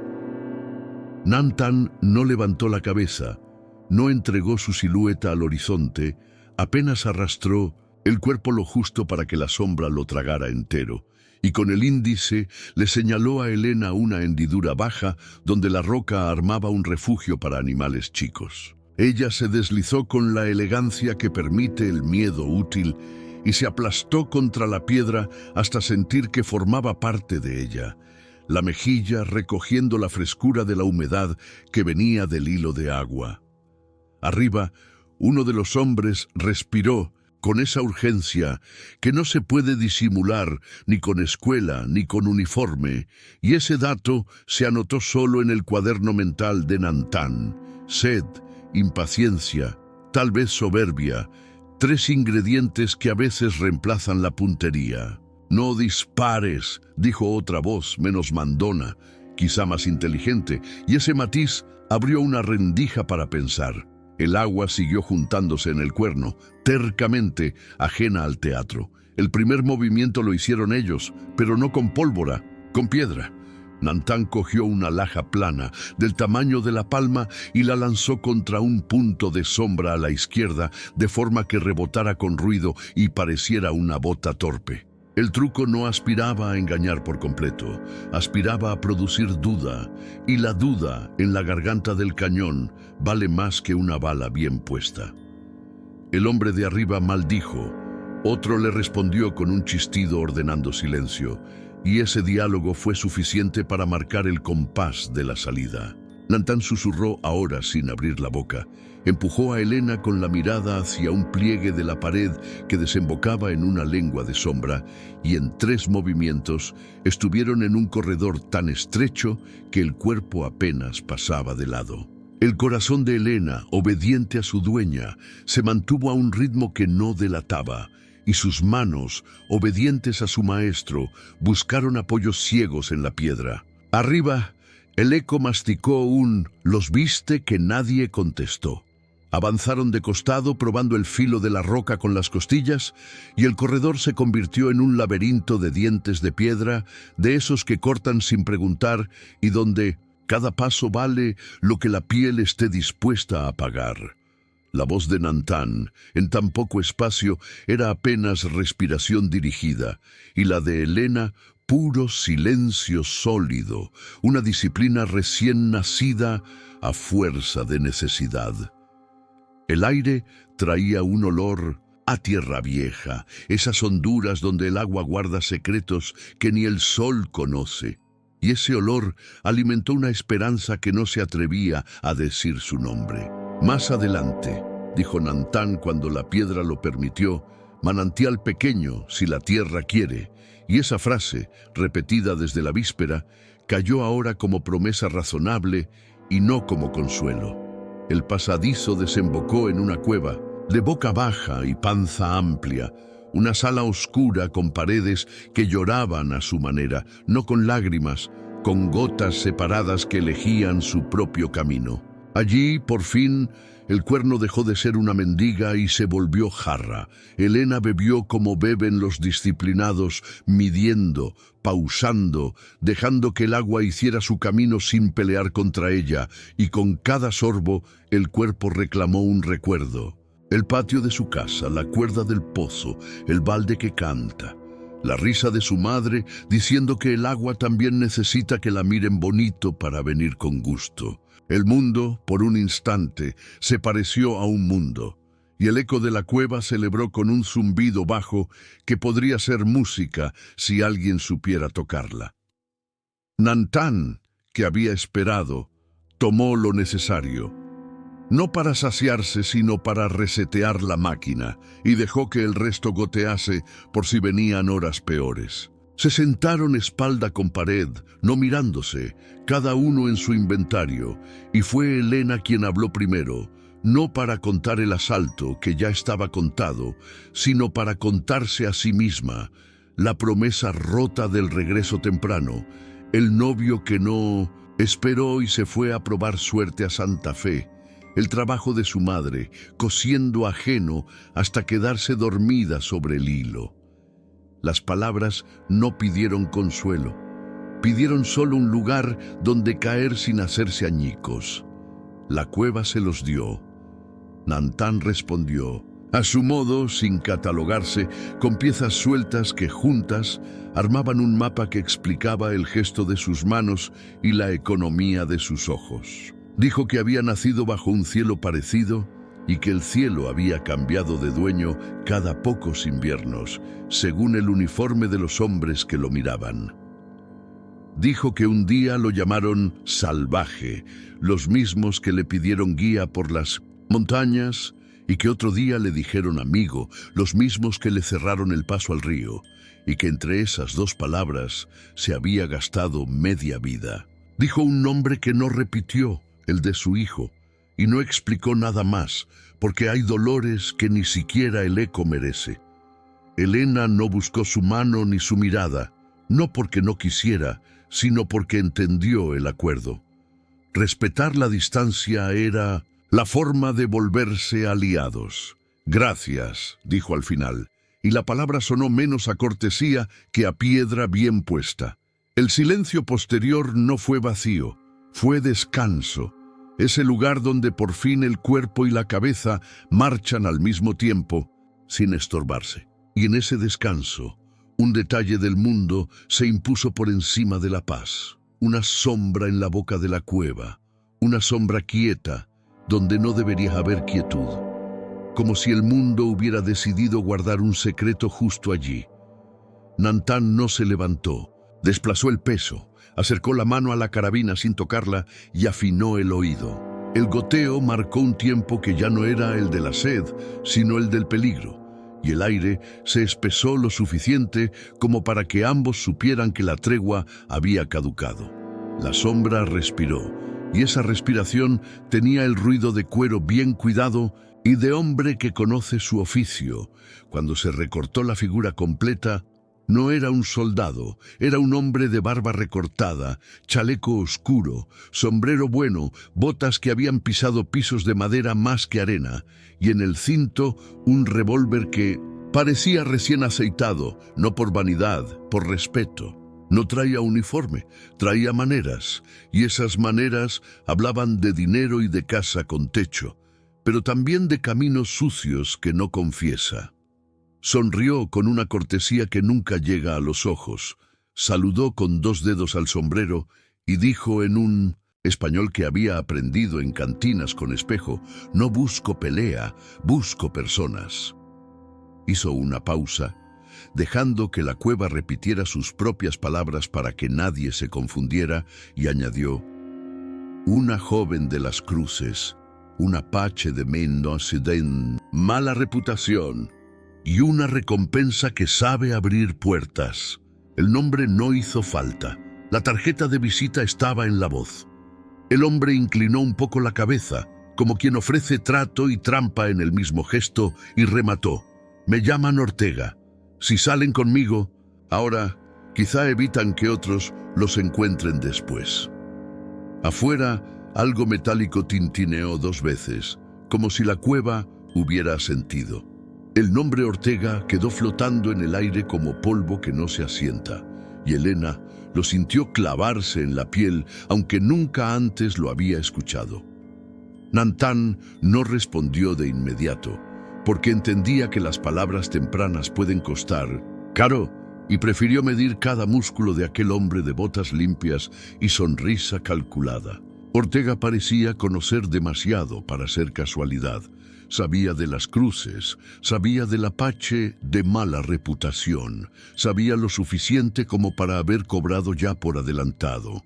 Nantan no levantó la cabeza, no entregó su silueta al horizonte, apenas arrastró el cuerpo lo justo para que la sombra lo tragara entero, y con el índice le señaló a Elena una hendidura baja donde la roca armaba un refugio para animales chicos. Ella se deslizó con la elegancia que permite el miedo útil y se aplastó contra la piedra hasta sentir que formaba parte de ella, la mejilla recogiendo la frescura de la humedad que venía del hilo de agua. Arriba, uno de los hombres respiró con esa urgencia que no se puede disimular ni con escuela ni con uniforme, y ese dato se anotó solo en el cuaderno mental de Nantan. Sed, impaciencia, tal vez soberbia, 3 ingredientes que a veces reemplazan la puntería. «No dispares», dijo otra voz menos mandona, quizá más inteligente, y ese matiz abrió una rendija para pensar. El agua siguió juntándose en el cuerno, tercamente ajena al teatro. El primer movimiento lo hicieron ellos, pero no con pólvora, con piedra. Nantan cogió una laja plana, del tamaño de la palma, y la lanzó contra un punto de sombra a la izquierda, de forma que rebotara con ruido y pareciera una bota torpe. El truco no aspiraba a engañar por completo, aspiraba a producir duda, y la duda en la garganta del cañón vale más que una bala bien puesta. El hombre de arriba maldijo, otro le respondió con un chistido ordenando silencio, y ese diálogo fue suficiente para marcar el compás de la salida. Nantan susurró ahora sin abrir la boca. Empujó a Elena con la mirada hacia un pliegue de la pared que desembocaba en una lengua de sombra, y en 3 movimientos estuvieron en un corredor tan estrecho que el cuerpo apenas pasaba de lado. El corazón de Elena, obediente a su dueña, se mantuvo a un ritmo que no delataba, y sus manos, obedientes a su maestro, buscaron apoyos ciegos en la piedra. Arriba, el eco masticó un «¿los viste?», que nadie contestó. Avanzaron de costado probando el filo de la roca con las costillas, y el corredor se convirtió en un laberinto de dientes de piedra, de esos que cortan sin preguntar y donde cada paso vale lo que la piel esté dispuesta a pagar. La voz de Nantan, en tan poco espacio, era apenas respiración dirigida, y la de Elena, puro silencio sólido, una disciplina recién nacida a fuerza de necesidad. El aire traía un olor a tierra vieja, esas honduras donde el agua guarda secretos que ni el sol conoce, y ese olor alimentó una esperanza que no se atrevía a decir su nombre. «Más adelante», dijo Nantan cuando la piedra lo permitió, «manantial pequeño, si la tierra quiere», y esa frase, repetida desde la víspera, cayó ahora como promesa razonable y no como consuelo. El pasadizo desembocó en una cueva, de boca baja y panza amplia, una sala oscura con paredes que lloraban a su manera, no con lágrimas, con gotas separadas que elegían su propio camino. Allí, por fin, el cuerno dejó de ser una mendiga y se volvió jarra. Elena bebió como beben los disciplinados, midiendo, pausando, dejando que el agua hiciera su camino sin pelear contra ella, y con cada sorbo el cuerpo reclamó un recuerdo. El patio de su casa, la cuerda del pozo, el balde que canta. la risa de su madre diciendo que el agua también necesita que la miren bonito para venir con gusto. El mundo, por un instante, se pareció a un mundo, y el eco de la cueva celebró con un zumbido bajo que podría ser música si alguien supiera tocarla. Nantán, que había esperado, tomó lo necesario, no para saciarse, sino para resetear la máquina, y dejó que el resto gotease por si venían horas peores. Se sentaron espalda con pared, no mirándose, cada uno en su inventario, y fue Elena quien habló primero, no para contar el asalto, que ya estaba contado, sino para contarse a sí misma la promesa rota del regreso temprano, el novio que no esperó y se fue a probar suerte a Santa Fe, el trabajo de su madre, cosiendo ajeno hasta quedarse dormida sobre el hilo. Las palabras no pidieron consuelo, pidieron solo un lugar donde caer sin hacerse añicos. La cueva se los dio. Nantán respondió, a su modo, sin catalogarse, con piezas sueltas que juntas armaban un mapa que explicaba el gesto de sus manos y la economía de sus ojos. Dijo que había nacido bajo un cielo parecido y que el cielo había cambiado de dueño cada pocos inviernos, según el uniforme de los hombres que lo miraban. Dijo que un día lo llamaron salvaje, los mismos que le pidieron guía por las montañas, y que otro día le dijeron amigo, los mismos que le cerraron el paso al río, y que entre esas dos palabras se había gastado media vida. Dijo un nombre que no repitió, el de su hijo, y no explicó nada más, porque hay dolores que ni siquiera el eco merece. Elena no buscó su mano ni su mirada, no porque no quisiera, sino porque entendió el acuerdo. Respetar la distancia era la forma de volverse aliados. Gracias, dijo al final, y la palabra sonó menos a cortesía que a piedra bien puesta. El silencio posterior no fue vacío, fue descanso, ese lugar donde por fin el cuerpo y la cabeza marchan al mismo tiempo, sin estorbarse. Y en ese descanso, un detalle del mundo se impuso por encima de la paz. Una sombra en la boca de la cueva, una sombra quieta, donde no debería haber quietud, como si el mundo hubiera decidido guardar un secreto justo allí. Nantán no se levantó, desplazó el peso, acercó la mano a la carabina sin tocarla y afinó el oído. El goteo marcó un tiempo que ya no era el de la sed, sino el del peligro, y el aire se espesó lo suficiente como para que ambos supieran que la tregua había caducado. La sombra respiró, y esa respiración tenía el ruido de cuero bien cuidado y de hombre que conoce su oficio. Cuando se recortó la figura completa, no era un soldado, era un hombre de barba recortada, chaleco oscuro, sombrero bueno, botas que habían pisado pisos de madera más que arena, y en el cinto un revólver que parecía recién aceitado, no por vanidad, por respeto. No traía uniforme, traía maneras, y esas maneras hablaban de dinero y de casa con techo, pero también de caminos sucios que no confiesa. Sonrió con una cortesía que nunca llega a los ojos, saludó con 2 dedos al sombrero y dijo en un español que había aprendido en cantinas con espejo, no busco pelea, busco personas. Hizo una pausa, dejando que la cueva repitiera sus propias palabras para que nadie se confundiera, y añadió, una joven de las cruces, un apache de Mendocidén, mala reputación, y una recompensa que sabe abrir puertas. El nombre no hizo falta, la tarjeta de visita estaba en la voz. El hombre inclinó un poco la cabeza, como quien ofrece trato y trampa en el mismo gesto, y remató, me llaman Ortega. Si salen conmigo, ahora, quizá evitan que otros los encuentren después. Afuera, algo metálico tintineó 2 veces, como si la cueva hubiera sentido. El nombre Ortega quedó flotando en el aire como polvo que no se asienta, y Elena lo sintió clavarse en la piel, aunque nunca antes lo había escuchado. Nantán no respondió de inmediato, porque entendía que las palabras tempranas pueden costar caro, y prefirió medir cada músculo de aquel hombre de botas limpias y sonrisa calculada. Ortega parecía conocer demasiado para ser casualidad. Sabía de las cruces, sabía del Apache de mala reputación, sabía lo suficiente como para haber cobrado ya por adelantado.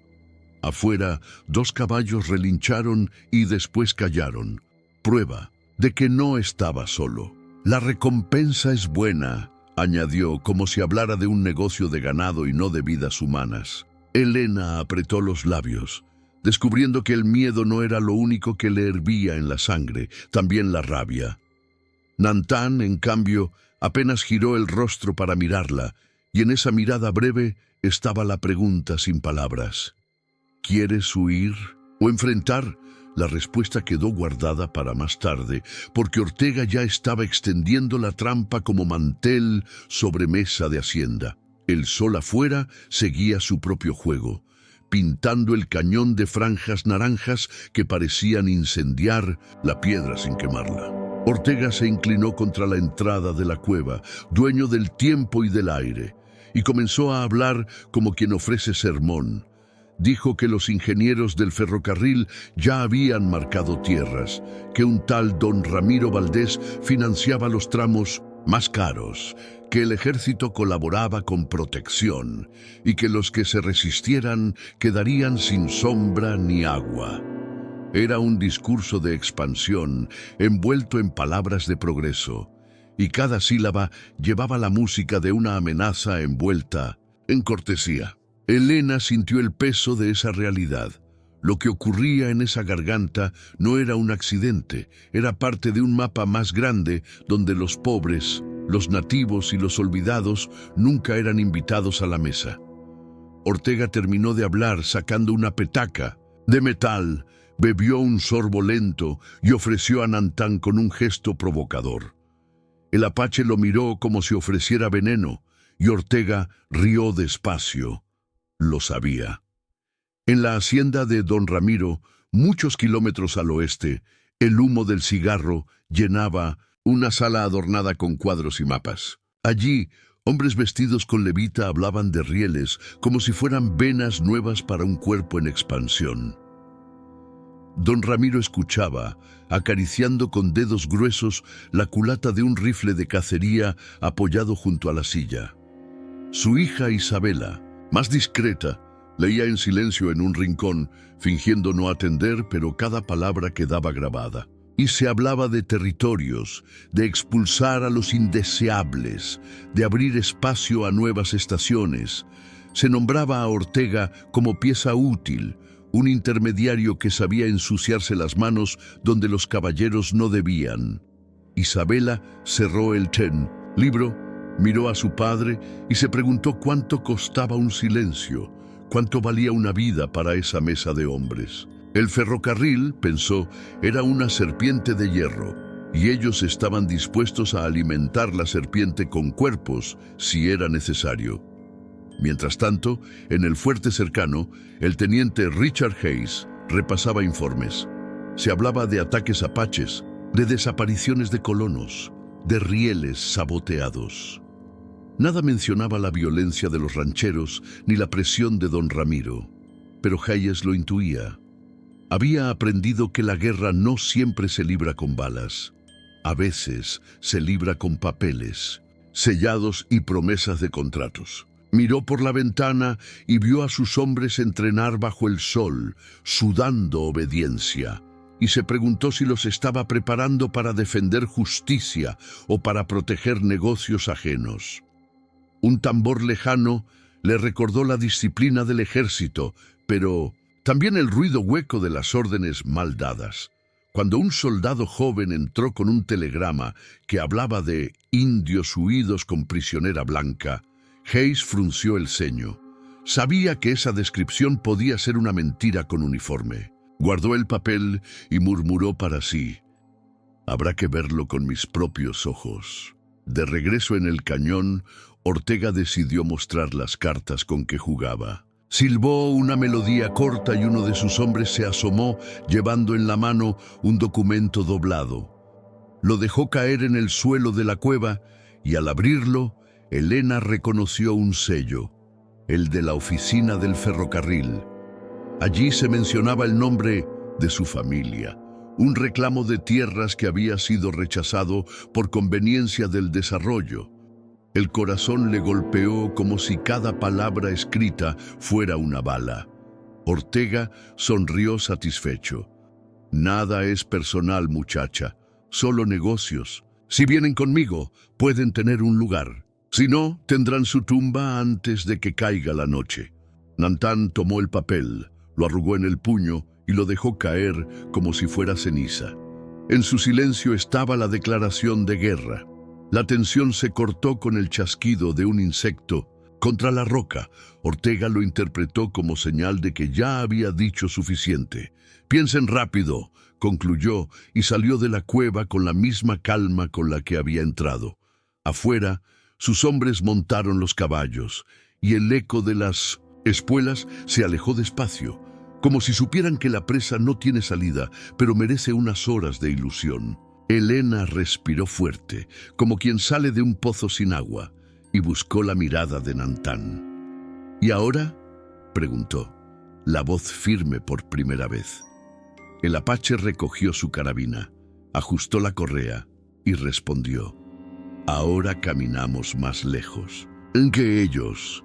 Afuera, 2 caballos relincharon y después callaron. Prueba de que no estaba solo. La recompensa es buena, añadió, como si hablara de un negocio de ganado y no de vidas humanas. Helena apretó los labios, descubriendo que el miedo no era lo único que le hervía en la sangre, también la rabia. Nantán, en cambio, apenas giró el rostro para mirarla, y en esa mirada breve estaba la pregunta sin palabras. ¿Quieres huir o enfrentar? La respuesta quedó guardada para más tarde, porque Ortega ya estaba extendiendo la trampa como mantel sobre mesa de hacienda. El sol afuera seguía su propio juego, pintando el cañón de franjas naranjas que parecían incendiar la piedra sin quemarla. Ortega se inclinó contra la entrada de la cueva, dueño del tiempo y del aire, y comenzó a hablar como quien ofrece sermón. Dijo que los ingenieros del ferrocarril ya habían marcado tierras, que un tal don Ramiro Valdés financiaba los tramos más caros, que el ejército colaboraba con protección y que los que se resistieran quedarían sin sombra ni agua. Era un discurso de expansión envuelto en palabras de progreso, y cada sílaba llevaba la música de una amenaza envuelta en cortesía. Helena sintió el peso de esa realidad. Lo que ocurría en esa garganta no era un accidente, era parte de un mapa más grande donde los pobres, los nativos y los olvidados nunca eran invitados a la mesa. Ortega terminó de hablar sacando una petaca de metal, bebió un sorbo lento y ofreció a Nantán con un gesto provocador. El Apache lo miró como si ofreciera veneno y Ortega rió despacio. Lo sabía. En la hacienda de don Ramiro, muchos kilómetros al oeste, el humo del cigarro llenaba una sala adornada con cuadros y mapas. Allí, hombres vestidos con levita hablaban de rieles como si fueran venas nuevas para un cuerpo en expansión. Don Ramiro escuchaba, acariciando con dedos gruesos la culata de un rifle de cacería apoyado junto a la silla. Su hija Isabela, más discreta, leía en silencio en un rincón, fingiendo no atender, pero cada palabra quedaba grabada. Y se hablaba de territorios, de expulsar a los indeseables, de abrir espacio a nuevas estaciones. Se nombraba a Ortega como pieza útil, un intermediario que sabía ensuciarse las manos donde los caballeros no debían. Isabela cerró el libro, miró a su padre y se preguntó cuánto costaba un silencio, cuánto valía una vida para esa mesa de hombres. El ferrocarril, pensó, era una serpiente de hierro, y ellos estaban dispuestos a alimentar la serpiente con cuerpos si era necesario. Mientras tanto, en el fuerte cercano, el teniente Richard Hayes repasaba informes. Se hablaba de ataques apaches, de desapariciones de colonos, de rieles saboteados. Nada mencionaba la violencia de los rancheros ni la presión de don Ramiro, pero Hayes lo intuía. Había aprendido que la guerra no siempre se libra con balas. A veces se libra con papeles, sellados y promesas de contratos. Miró por la ventana y vio a sus hombres entrenar bajo el sol, sudando obediencia, y se preguntó si los estaba preparando para defender justicia o para proteger negocios ajenos. Un tambor lejano le recordó la disciplina del ejército, pero también el ruido hueco de las órdenes mal dadas. Cuando un soldado joven entró con un telegrama que hablaba de indios huidos con prisionera blanca, Hayes frunció el ceño. Sabía que esa descripción podía ser una mentira con uniforme. Guardó el papel y murmuró para sí: «Habrá que verlo con mis propios ojos». De regreso en el cañón, Ortega decidió mostrar las cartas con que jugaba. Silbó una melodía corta y uno de sus hombres se asomó, llevando en la mano un documento doblado. Lo dejó caer en el suelo de la cueva y al abrirlo, Elena reconoció un sello, el de la oficina del ferrocarril. Allí se mencionaba el nombre de su familia, un reclamo de tierras que había sido rechazado por conveniencia del desarrollo. El corazón le golpeó como si cada palabra escrita fuera una bala. Ortega sonrió satisfecho. Nada es personal, muchacha, solo negocios. Si vienen conmigo, pueden tener un lugar. Si no, tendrán su tumba antes de que caiga la noche. Nantán tomó el papel, lo arrugó en el puño y lo dejó caer como si fuera ceniza. En su silencio estaba la declaración de guerra. La tensión se cortó con el chasquido de un insecto contra la roca. Ortega lo interpretó como señal de que ya había dicho suficiente. «Piensen rápido», concluyó, y salió de la cueva con la misma calma con la que había entrado. Afuera, sus hombres montaron los caballos, y el eco de las espuelas se alejó despacio, como si supieran que la presa no tiene salida, pero merece unas horas de ilusión. Elena respiró fuerte, como quien sale de un pozo sin agua, y buscó la mirada de Nantán. «¿Y ahora?», preguntó, la voz firme por primera vez. El apache recogió su carabina, ajustó la correa y respondió: «Ahora caminamos más lejos». «¿En que ellos?».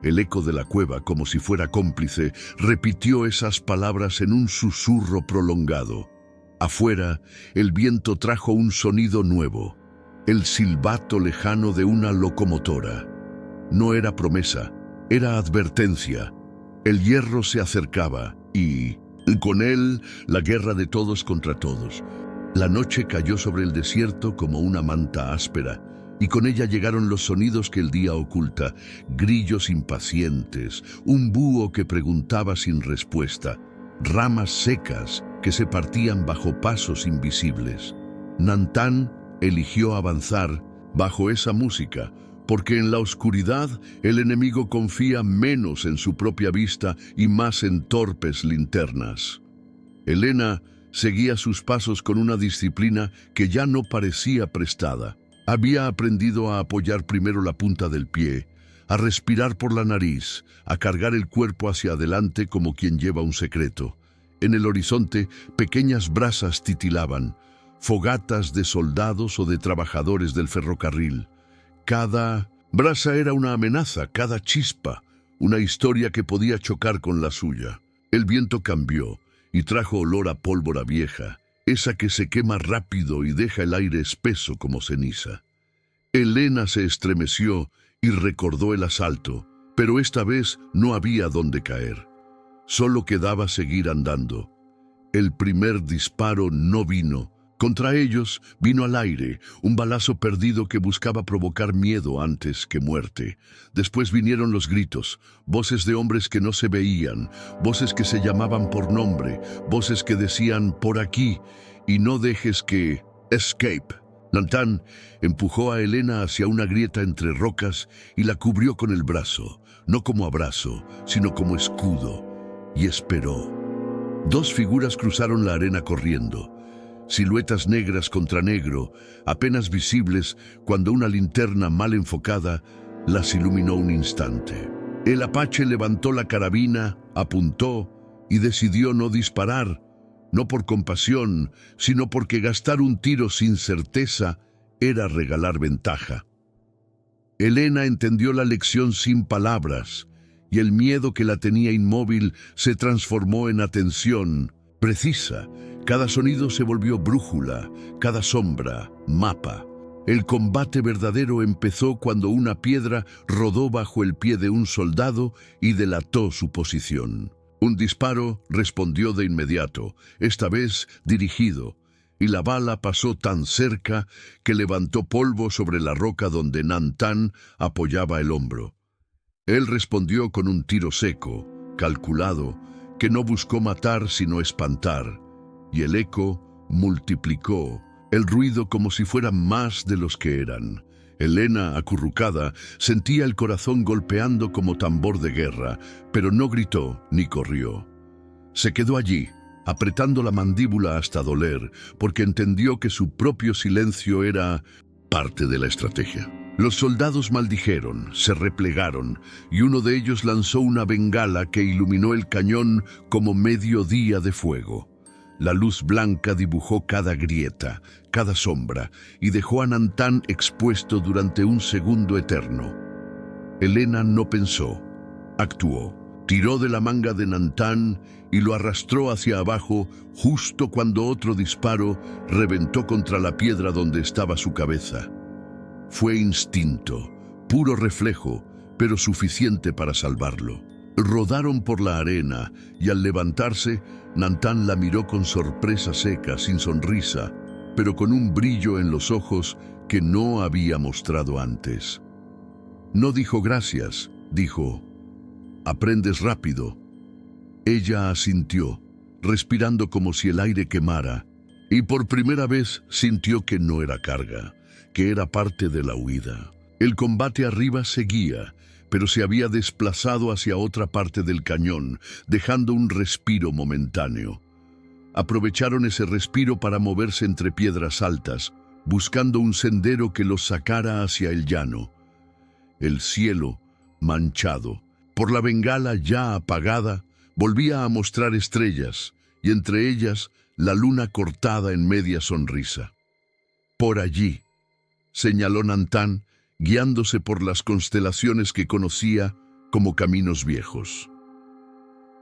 El eco de la cueva, como si fuera cómplice, repitió esas palabras en un susurro prolongado. Afuera, el viento trajo un sonido nuevo, el silbato lejano de una locomotora. No era promesa, era advertencia. El hierro se acercaba y, con él, la guerra de todos contra todos. La noche cayó sobre el desierto como una manta áspera, y con ella llegaron los sonidos que el día oculta, grillos impacientes, un búho que preguntaba sin respuesta, ramas secas que se partían bajo pasos invisibles. Nantán eligió avanzar bajo esa música, porque en la oscuridad el enemigo confía menos en su propia vista y más en torpes linternas. Elena seguía sus pasos con una disciplina que ya no parecía prestada. Había aprendido a apoyar primero la punta del pie, a respirar por la nariz, a cargar el cuerpo hacia adelante como quien lleva un secreto. En el horizonte, pequeñas brasas titilaban, fogatas de soldados o de trabajadores del ferrocarril. Cada brasa era una amenaza, cada chispa, una historia que podía chocar con la suya. El viento cambió y trajo olor a pólvora vieja, esa que se quema rápido y deja el aire espeso como ceniza. Elena se estremeció y recordó el asalto, pero esta vez no había dónde caer. Solo quedaba seguir andando. El primer disparo no vino. Contra ellos vino al aire, un balazo perdido que buscaba provocar miedo antes que muerte. Después vinieron los gritos, voces de hombres que no se veían, voces que se llamaban por nombre, voces que decían «por aquí» y «no dejes que...». «Escape». Nantán empujó a Elena hacia una grieta entre rocas y la cubrió con el brazo, no como abrazo, sino como escudo, y esperó. Dos figuras cruzaron la arena corriendo. Siluetas negras contra negro, apenas visibles cuando una linterna mal enfocada las iluminó un instante. El apache levantó la carabina, apuntó y decidió no disparar, no por compasión, sino porque gastar un tiro sin certeza era regalar ventaja. Elena entendió la lección sin palabras, y el miedo que la tenía inmóvil se transformó en atención precisa. Cada sonido se volvió brújula, cada sombra, mapa. El combate verdadero empezó cuando una piedra rodó bajo el pie de un soldado y delató su posición. Un disparo respondió de inmediato, esta vez dirigido, y la bala pasó tan cerca que levantó polvo sobre la roca donde Nantán apoyaba el hombro. Él respondió con un tiro seco, calculado, que no buscó matar sino espantar, y el eco multiplicó el ruido como si fueran más de los que eran. Elena, acurrucada, sentía el corazón golpeando como tambor de guerra, pero no gritó ni corrió. Se quedó allí, apretando la mandíbula hasta doler, porque entendió que su propio silencio era parte de la estrategia. Los soldados maldijeron, se replegaron, y uno de ellos lanzó una bengala que iluminó el cañón como medio día de fuego. La luz blanca dibujó cada grieta, cada sombra, y dejó a Nantán expuesto durante un segundo eterno. Helena no pensó, actuó. Tiró de la manga de Nantán y lo arrastró hacia abajo justo cuando otro disparo reventó contra la piedra donde estaba su cabeza. Fue instinto, puro reflejo, pero suficiente para salvarlo. Rodaron por la arena y al levantarse, Nantán la miró con sorpresa seca, sin sonrisa, pero con un brillo en los ojos que no había mostrado antes. No dijo gracias, dijo: «Aprendes rápido». Ella asintió, respirando como si el aire quemara, y por primera vez sintió que no era carga, que era parte de la huida. El combate arriba seguía, pero se había desplazado hacia otra parte del cañón, dejando un respiro momentáneo. Aprovecharon ese respiro para moverse entre piedras altas, buscando un sendero que los sacara hacia el llano. El cielo, manchado por la bengala ya apagada, volvía a mostrar estrellas, y entre ellas la luna cortada en media sonrisa. «Por allí», señaló Nantán, guiándose por las constelaciones que conocía como caminos viejos.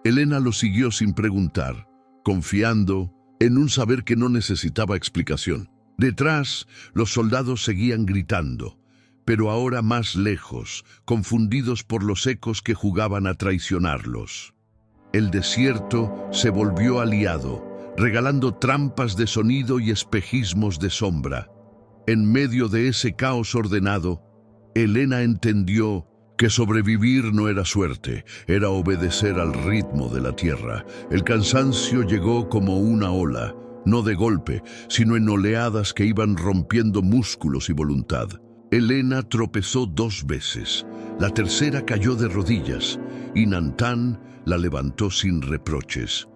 Helena lo siguió sin preguntar, confiando en un saber que no necesitaba explicación. Detrás, los soldados seguían gritando, pero ahora más lejos, confundidos por los ecos que jugaban a traicionarlos. El desierto se volvió aliado, regalando trampas de sonido y espejismos de sombra. En medio de ese caos ordenado, Helena entendió que sobrevivir no era suerte, era obedecer al ritmo de la tierra. El cansancio llegó como una ola, no de golpe, sino en oleadas que iban rompiendo músculos y voluntad. Helena tropezó 2 veces, la tercera cayó de rodillas, y Nantán la levantó sin reproches,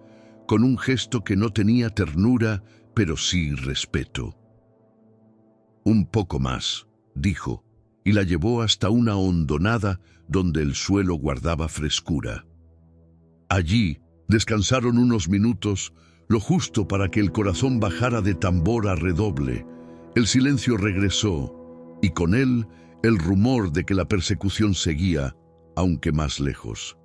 con un gesto que no tenía ternura, pero sí respeto. «Un poco más», dijo, y la llevó hasta una hondonada donde el suelo guardaba frescura. Allí descansaron unos minutos, lo justo para que el corazón bajara de tambor a redoble. El silencio regresó, y con él el rumor de que la persecución seguía, aunque más lejos.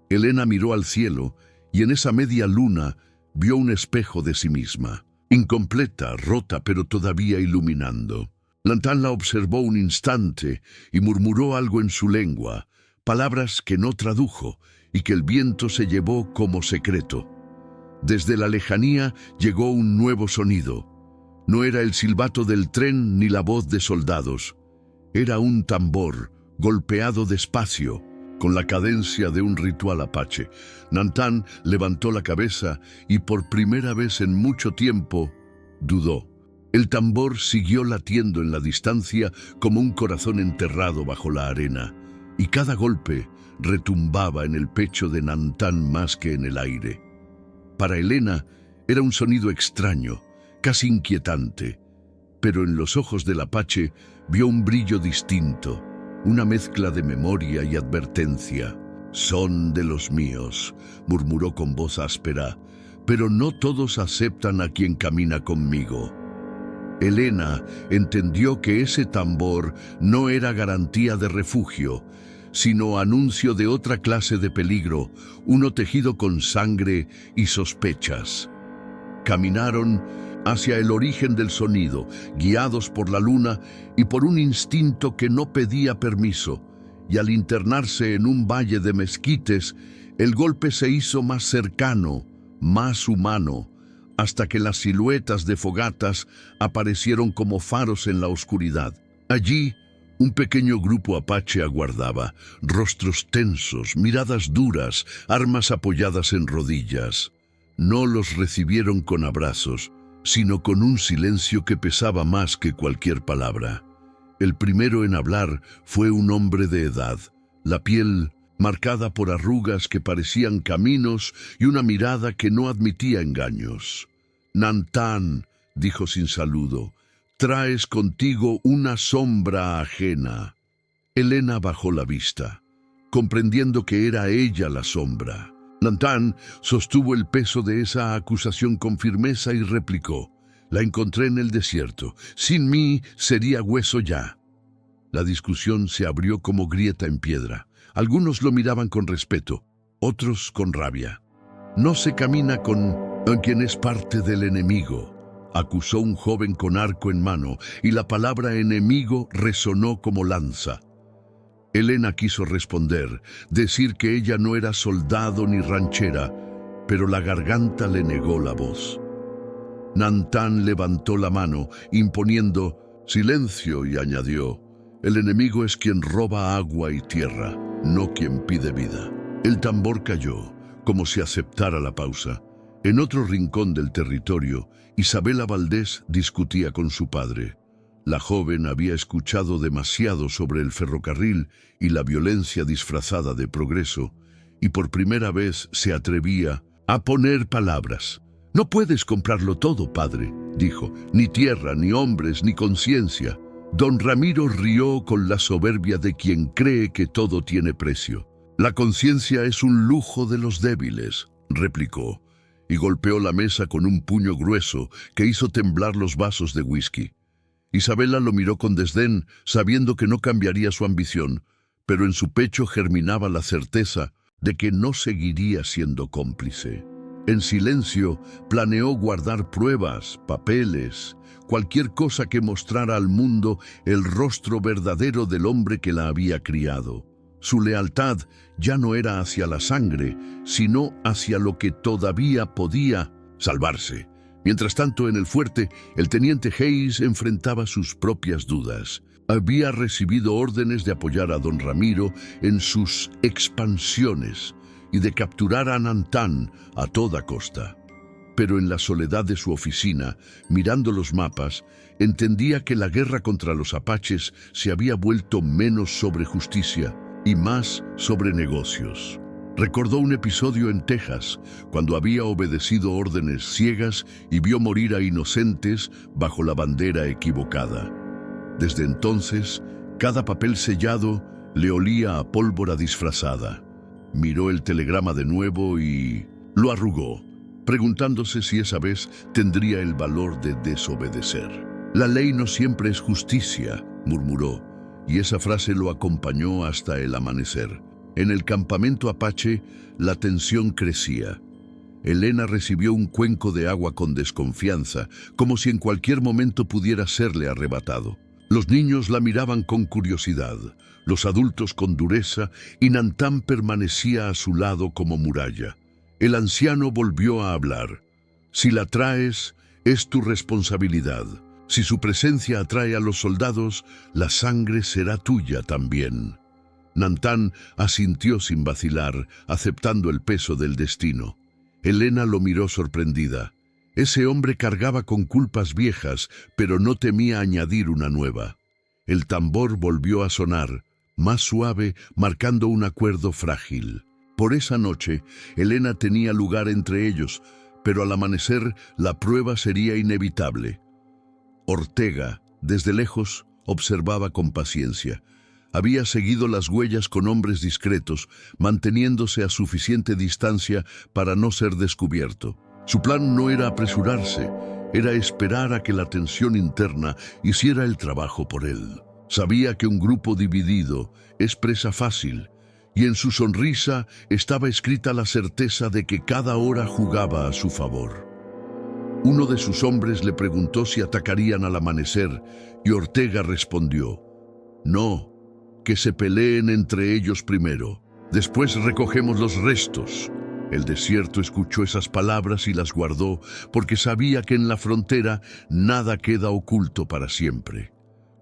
Helena miró al cielo, y en esa media luna vio un espejo de sí misma, incompleta, rota, pero todavía iluminando. Nantán la observó un instante y murmuró algo en su lengua, palabras que no tradujo y que el viento se llevó como secreto. Desde la lejanía llegó un nuevo sonido. No era el silbato del tren ni la voz de soldados. Era un tambor, golpeado despacio, con la cadencia de un ritual apache. Nantán levantó la cabeza y por primera vez en mucho tiempo dudó. El tambor siguió latiendo en la distancia como un corazón enterrado bajo la arena, y cada golpe retumbaba en el pecho de Nantán más que en el aire. Para Helena era un sonido extraño, casi inquietante, pero en los ojos del apache vio un brillo distinto, una mezcla de memoria y advertencia. «Son de los míos», murmuró con voz áspera, «pero no todos aceptan a quien camina conmigo». Helena entendió que ese tambor no era garantía de refugio, sino anuncio de otra clase de peligro, uno tejido con sangre y sospechas. Caminaron hacia el origen del sonido, guiados por la luna y por un instinto que no pedía permiso, y al internarse en un valle de mezquites, el golpe se hizo más cercano, más humano, hasta que las siluetas de fogatas aparecieron como faros en la oscuridad. Allí, un pequeño grupo apache aguardaba, rostros tensos, miradas duras, armas apoyadas en rodillas. No los recibieron con abrazos, sino con un silencio que pesaba más que cualquier palabra. El primero en hablar fue un hombre de edad, la piel marcada por arrugas que parecían caminos y una mirada que no admitía engaños. «Nantán», dijo sin saludo, traes contigo una sombra ajena. Helena bajó la vista, comprendiendo que era ella la sombra. Nantán sostuvo el peso de esa acusación con firmeza y replicó: la encontré en el desierto. Sin mí sería hueso ya. La discusión se abrió como grieta en piedra. Algunos lo miraban con respeto, otros con rabia. No se camina con quien es parte del enemigo, acusó un joven con arco en mano, y la palabra enemigo resonó como lanza. Helena quiso responder, decir que ella no era soldado ni ranchera, pero la garganta le negó la voz. Nantán levantó la mano, imponiendo silencio, y añadió: el enemigo es quien roba agua y tierra, no quien pide vida. El tambor cayó, como si aceptara la pausa. En otro rincón del territorio, Isabela Valdés discutía con su padre. La joven había escuchado demasiado sobre el ferrocarril y la violencia disfrazada de progreso, y por primera vez se atrevía a poner palabras. «No puedes comprarlo todo, padre», dijo, «ni tierra, ni hombres, ni conciencia». Don Ramiro rió con la soberbia de quien cree que todo tiene precio. «La conciencia es un lujo de los débiles», replicó, y golpeó la mesa con un puño grueso que hizo temblar los vasos de whisky. Isabela lo miró con desdén, sabiendo que no cambiaría su ambición, pero en su pecho germinaba la certeza de que no seguiría siendo cómplice. En silencio, planeó guardar pruebas, papeles, cualquier cosa que mostrara al mundo el rostro verdadero del hombre que la había criado. Su lealtad ya no era hacia la sangre, sino hacia lo que todavía podía salvarse. Mientras tanto, en el fuerte, el teniente Hayes enfrentaba sus propias dudas. Había recibido órdenes de apoyar a don Ramiro en sus expansiones y de capturar a Nantán a toda costa. Pero en la soledad de su oficina, mirando los mapas, entendía que la guerra contra los apaches se había vuelto menos sobre justicia y más sobre negocios. Recordó un episodio en Texas, cuando había obedecido órdenes ciegas y vio morir a inocentes bajo la bandera equivocada. Desde entonces, cada papel sellado le olía a pólvora disfrazada. Miró el telegrama de nuevo y lo arrugó, preguntándose si esa vez tendría el valor de desobedecer. «La ley no siempre es justicia», murmuró, y esa frase lo acompañó hasta el amanecer. En el campamento apache, la tensión crecía. Helena recibió un cuenco de agua con desconfianza, como si en cualquier momento pudiera serle arrebatado. Los niños la miraban con curiosidad, los adultos con dureza, y Nantán permanecía a su lado como muralla. El anciano volvió a hablar. «Si la traes, es tu responsabilidad. Si su presencia atrae a los soldados, la sangre será tuya también». Nantán asintió sin vacilar, aceptando el peso del destino. Helena lo miró sorprendida. Ese hombre cargaba con culpas viejas, pero no temía añadir una nueva. El tambor volvió a sonar, más suave, marcando un acuerdo frágil. Por esa noche, Helena tenía lugar entre ellos, pero al amanecer la prueba sería inevitable. Ortega, desde lejos, observaba con paciencia. Había seguido las huellas con hombres discretos, manteniéndose a suficiente distancia para no ser descubierto. Su plan no era apresurarse, era esperar a que la tensión interna hiciera el trabajo por él. Sabía que un grupo dividido es presa fácil, y en su sonrisa estaba escrita la certeza de que cada hora jugaba a su favor. Uno de sus hombres le preguntó si atacarían al amanecer, y Ortega respondió: «No, que se peleen entre ellos primero. Después recogemos los restos». El desierto escuchó esas palabras y las guardó, porque sabía que en la frontera nada queda oculto para siempre.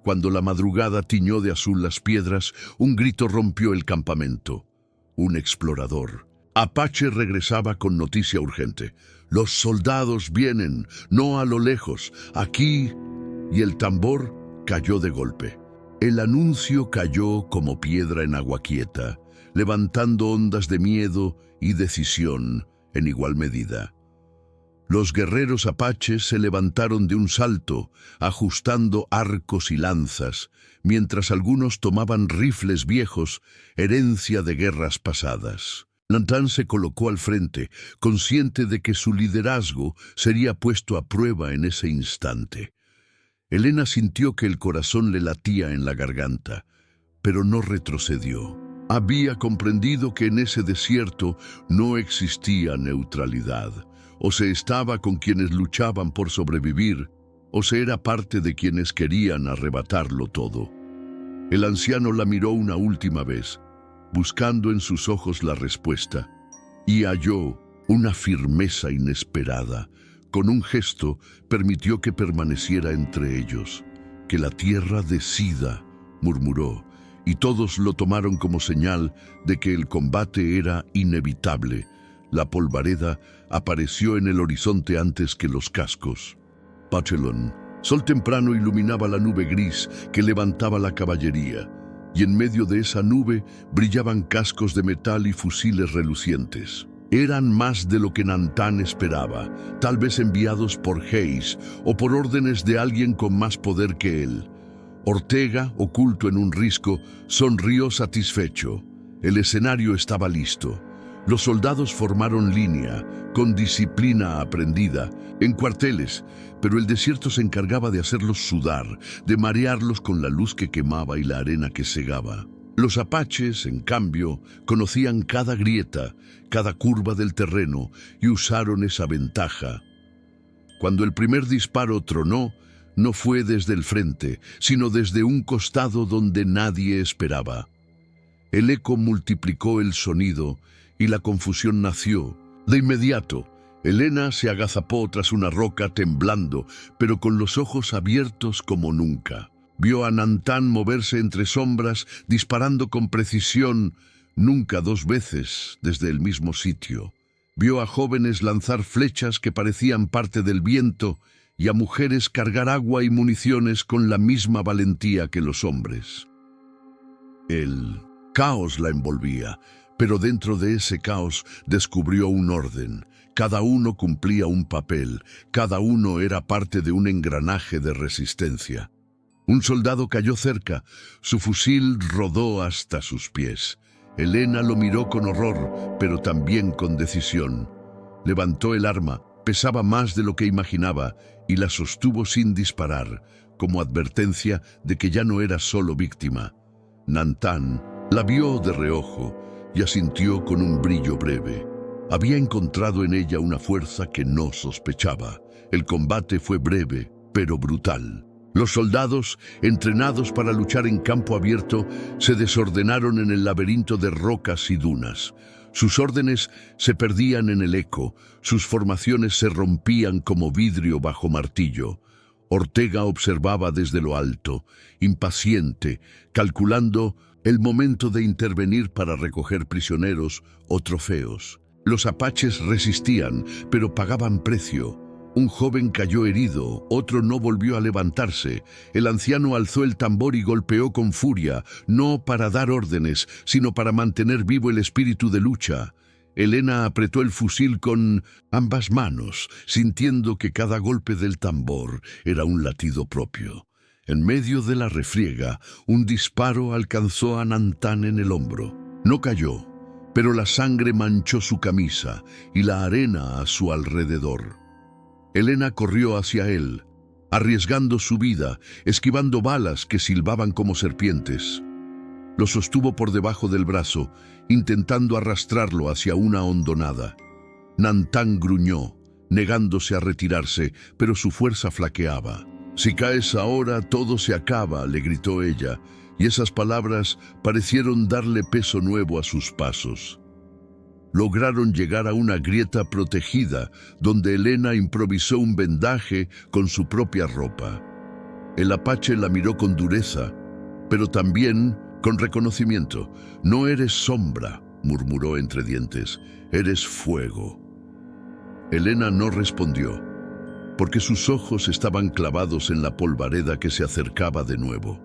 Cuando la madrugada tiñó de azul las piedras, un grito rompió el campamento. Un explorador apache regresaba con noticia urgente. «Los soldados vienen, no a lo lejos, aquí». Y el tambor cayó de golpe. El anuncio cayó como piedra en agua quieta, levantando ondas de miedo y decisión en igual medida. Los guerreros apaches se levantaron de un salto, ajustando arcos y lanzas, mientras algunos tomaban rifles viejos, herencia de guerras pasadas. Nantán se colocó al frente, consciente de que su liderazgo sería puesto a prueba en ese instante. Helena sintió que el corazón le latía en la garganta, pero no retrocedió. Había comprendido que en ese desierto no existía neutralidad. O se estaba con quienes luchaban por sobrevivir, o se era parte de quienes querían arrebatarlo todo. El anciano la miró una última vez, buscando en sus ojos la respuesta, y halló una firmeza inesperada. Con un gesto permitió que permaneciera entre ellos. «Que la tierra decida», murmuró, y todos lo tomaron como señal de que el combate era inevitable. La polvareda apareció en el horizonte antes que los cascos. Pachelón. Sol temprano iluminaba la nube gris que levantaba la caballería, y en medio de esa nube brillaban cascos de metal y fusiles relucientes. Eran más de lo que Nantán esperaba, tal vez enviados por Hayes o por órdenes de alguien con más poder que él. Ortega, oculto en un risco, sonrió satisfecho. El escenario estaba listo. Los soldados formaron línea, con disciplina aprendida, en cuarteles, pero el desierto se encargaba de hacerlos sudar, de marearlos con la luz que quemaba y la arena que cegaba. Los apaches, en cambio, conocían cada grieta, cada curva del terreno y usaron esa ventaja. Cuando el primer disparo tronó, no fue desde el frente, sino desde un costado donde nadie esperaba. El eco multiplicó el sonido y la confusión nació. De inmediato, Helena se agazapó tras una roca temblando, pero con los ojos abiertos como nunca. Vio a Nantán moverse entre sombras, disparando con precisión, nunca dos veces desde el mismo sitio. Vio a jóvenes lanzar flechas que parecían parte del viento y a mujeres cargar agua y municiones con la misma valentía que los hombres. El caos la envolvía, pero dentro de ese caos descubrió un orden. Cada uno cumplía un papel, cada uno era parte de un engranaje de resistencia. Un soldado cayó cerca, su fusil rodó hasta sus pies. Helena lo miró con horror, pero también con decisión. Levantó el arma, pesaba más de lo que imaginaba, y la sostuvo sin disparar, como advertencia de que ya no era solo víctima. Nantán la vio de reojo y asintió con un brillo breve. Había encontrado en ella una fuerza que no sospechaba. El combate fue breve, pero brutal. Los soldados, entrenados para luchar en campo abierto, se desordenaron en el laberinto de rocas y dunas. Sus órdenes se perdían en el eco, sus formaciones se rompían como vidrio bajo martillo. Ortega observaba desde lo alto, impaciente, calculando el momento de intervenir para recoger prisioneros o trofeos. Los apaches resistían, pero pagaban precio. Un joven cayó herido, otro no volvió a levantarse. El anciano alzó el tambor y golpeó con furia, no para dar órdenes, sino para mantener vivo el espíritu de lucha. Helena apretó el fusil con ambas manos, sintiendo que cada golpe del tambor era un latido propio. En medio de la refriega, un disparo alcanzó a Nantán en el hombro. No cayó, pero la sangre manchó su camisa y la arena a su alrededor. Helena corrió hacia él, arriesgando su vida, esquivando balas que silbaban como serpientes. Lo sostuvo por debajo del brazo, intentando arrastrarlo hacia una hondonada. Nantán gruñó, negándose a retirarse, pero su fuerza flaqueaba. «Si caes ahora, todo se acaba», le gritó ella, y esas palabras parecieron darle peso nuevo a sus pasos. Lograron llegar a una grieta protegida, donde Helena improvisó un vendaje con su propia ropa. El apache la miró con dureza, pero también con reconocimiento. «No eres sombra», murmuró entre dientes, «eres fuego». Helena no respondió, porque sus ojos estaban clavados en la polvareda que se acercaba de nuevo.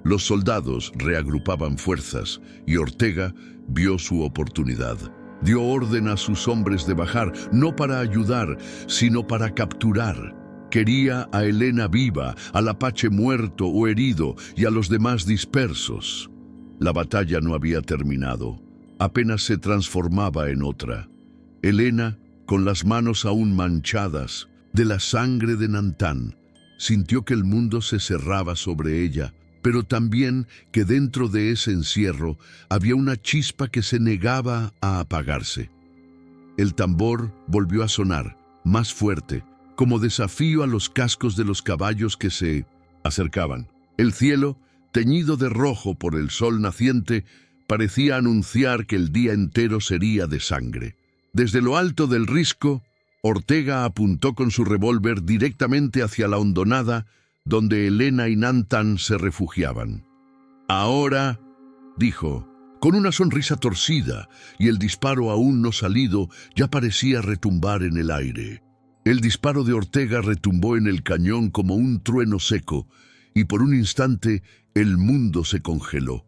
Los soldados reagrupaban fuerzas y Ortega vio su oportunidad. Dio orden a sus hombres de bajar, no para ayudar, sino para capturar. Quería a Helena viva, al apache muerto o herido y a los demás dispersos. La batalla no había terminado, apenas se transformaba en otra. Helena, con las manos aún manchadas de la sangre de Nantán, sintió que el mundo se cerraba sobre ella, pero también que dentro de ese encierro había una chispa que se negaba a apagarse. El tambor volvió a sonar, más fuerte, como desafío a los cascos de los caballos que se acercaban. El cielo, teñido de rojo por el sol naciente, parecía anunciar que el día entero sería de sangre. Desde lo alto del risco, Ortega apuntó con su revólver directamente hacia la hondonada donde Helena y Nantán se refugiaban. «Ahora», dijo, con una sonrisa torcida, y el disparo aún no salido ya parecía retumbar en el aire. El disparo de Ortega retumbó en el cañón como un trueno seco, y por un instante el mundo se congeló.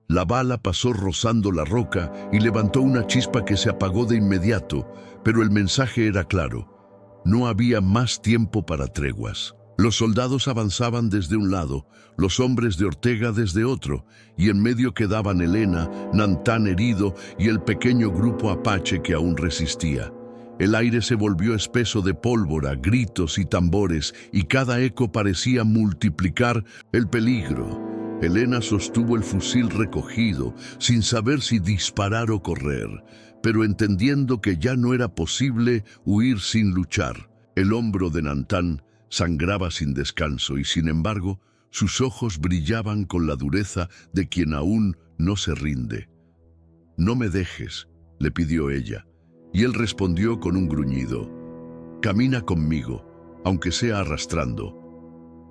La bala pasó rozando la roca y levantó una chispa que se apagó de inmediato, pero el mensaje era claro. No había más tiempo para treguas. Los soldados avanzaban desde un lado, los hombres de Ortega desde otro, y en medio quedaban Helena, Nantán herido y el pequeño grupo apache que aún resistía. El aire se volvió espeso de pólvora, gritos y tambores, y cada eco parecía multiplicar el peligro. Helena sostuvo el fusil recogido, sin saber si disparar o correr, pero entendiendo que ya no era posible huir sin luchar. El hombro de Nantán sangraba sin descanso y, sin embargo, sus ojos brillaban con la dureza de quien aún no se rinde. «No me dejes», le pidió ella, y él respondió con un gruñido. «Camina conmigo, aunque sea arrastrando».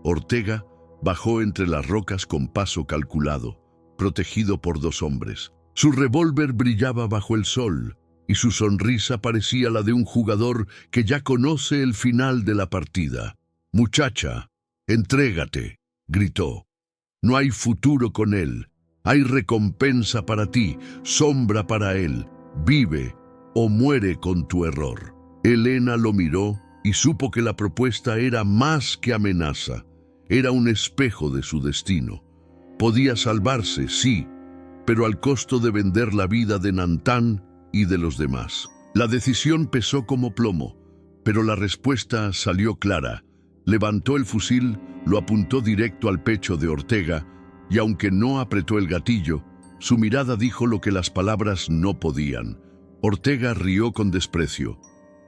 Ortega bajó entre las rocas con paso calculado, protegido por dos hombres. Su revólver brillaba bajo el sol, y su sonrisa parecía la de un jugador que ya conoce el final de la partida. «Muchacha, entrégate», gritó. «No hay futuro con él. Hay recompensa para ti, sombra para él. Vive o muere con tu error». Helena lo miró y supo que la propuesta era más que amenaza. Era un espejo de su destino. Podía salvarse, sí, pero al costo de vender la vida de Nantán y de los demás. La decisión pesó como plomo, pero la respuesta salió clara. Levantó el fusil, lo apuntó directo al pecho de Ortega, y aunque no apretó el gatillo, su mirada dijo lo que las palabras no podían. Ortega rió con desprecio.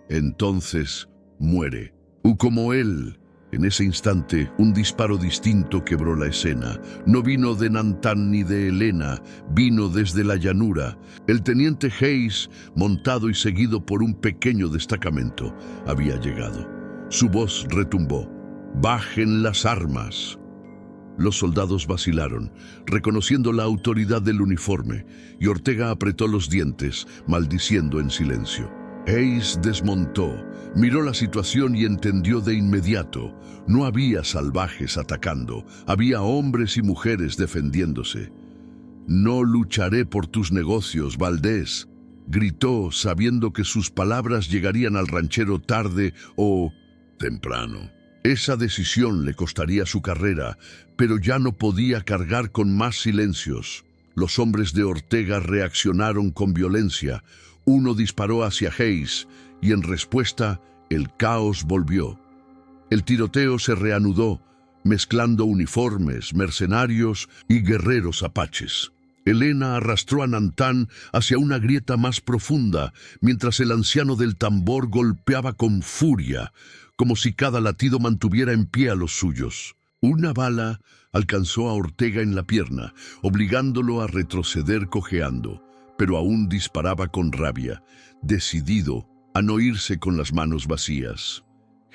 «Entonces, muere». Como él, en ese instante, un disparo distinto quebró la escena. No vino de Nantán ni de Helena, vino desde la llanura. El teniente Hayes, montado y seguido por un pequeño destacamento, había llegado. Su voz retumbó. «¡Bajen las armas!». Los soldados vacilaron, reconociendo la autoridad del uniforme, y Ortega apretó los dientes, maldiciendo en silencio. Hayes desmontó, miró la situación y entendió de inmediato. No había salvajes atacando, había hombres y mujeres defendiéndose. «No lucharé por tus negocios, Valdés», gritó, sabiendo que sus palabras llegarían al ranchero tarde o temprano. Esa decisión le costaría su carrera, pero ya no podía cargar con más silencios. Los hombres de Ortega reaccionaron con violencia. Uno disparó hacia Hayes y en respuesta el caos volvió. El tiroteo se reanudó, mezclando uniformes, mercenarios y guerreros apaches. Helena arrastró a Nantán hacia una grieta más profunda, mientras el anciano del tambor golpeaba con furia, como si cada latido mantuviera en pie a los suyos. Una bala alcanzó a Ortega en la pierna, obligándolo a retroceder cojeando, pero aún disparaba con rabia, decidido a no irse con las manos vacías.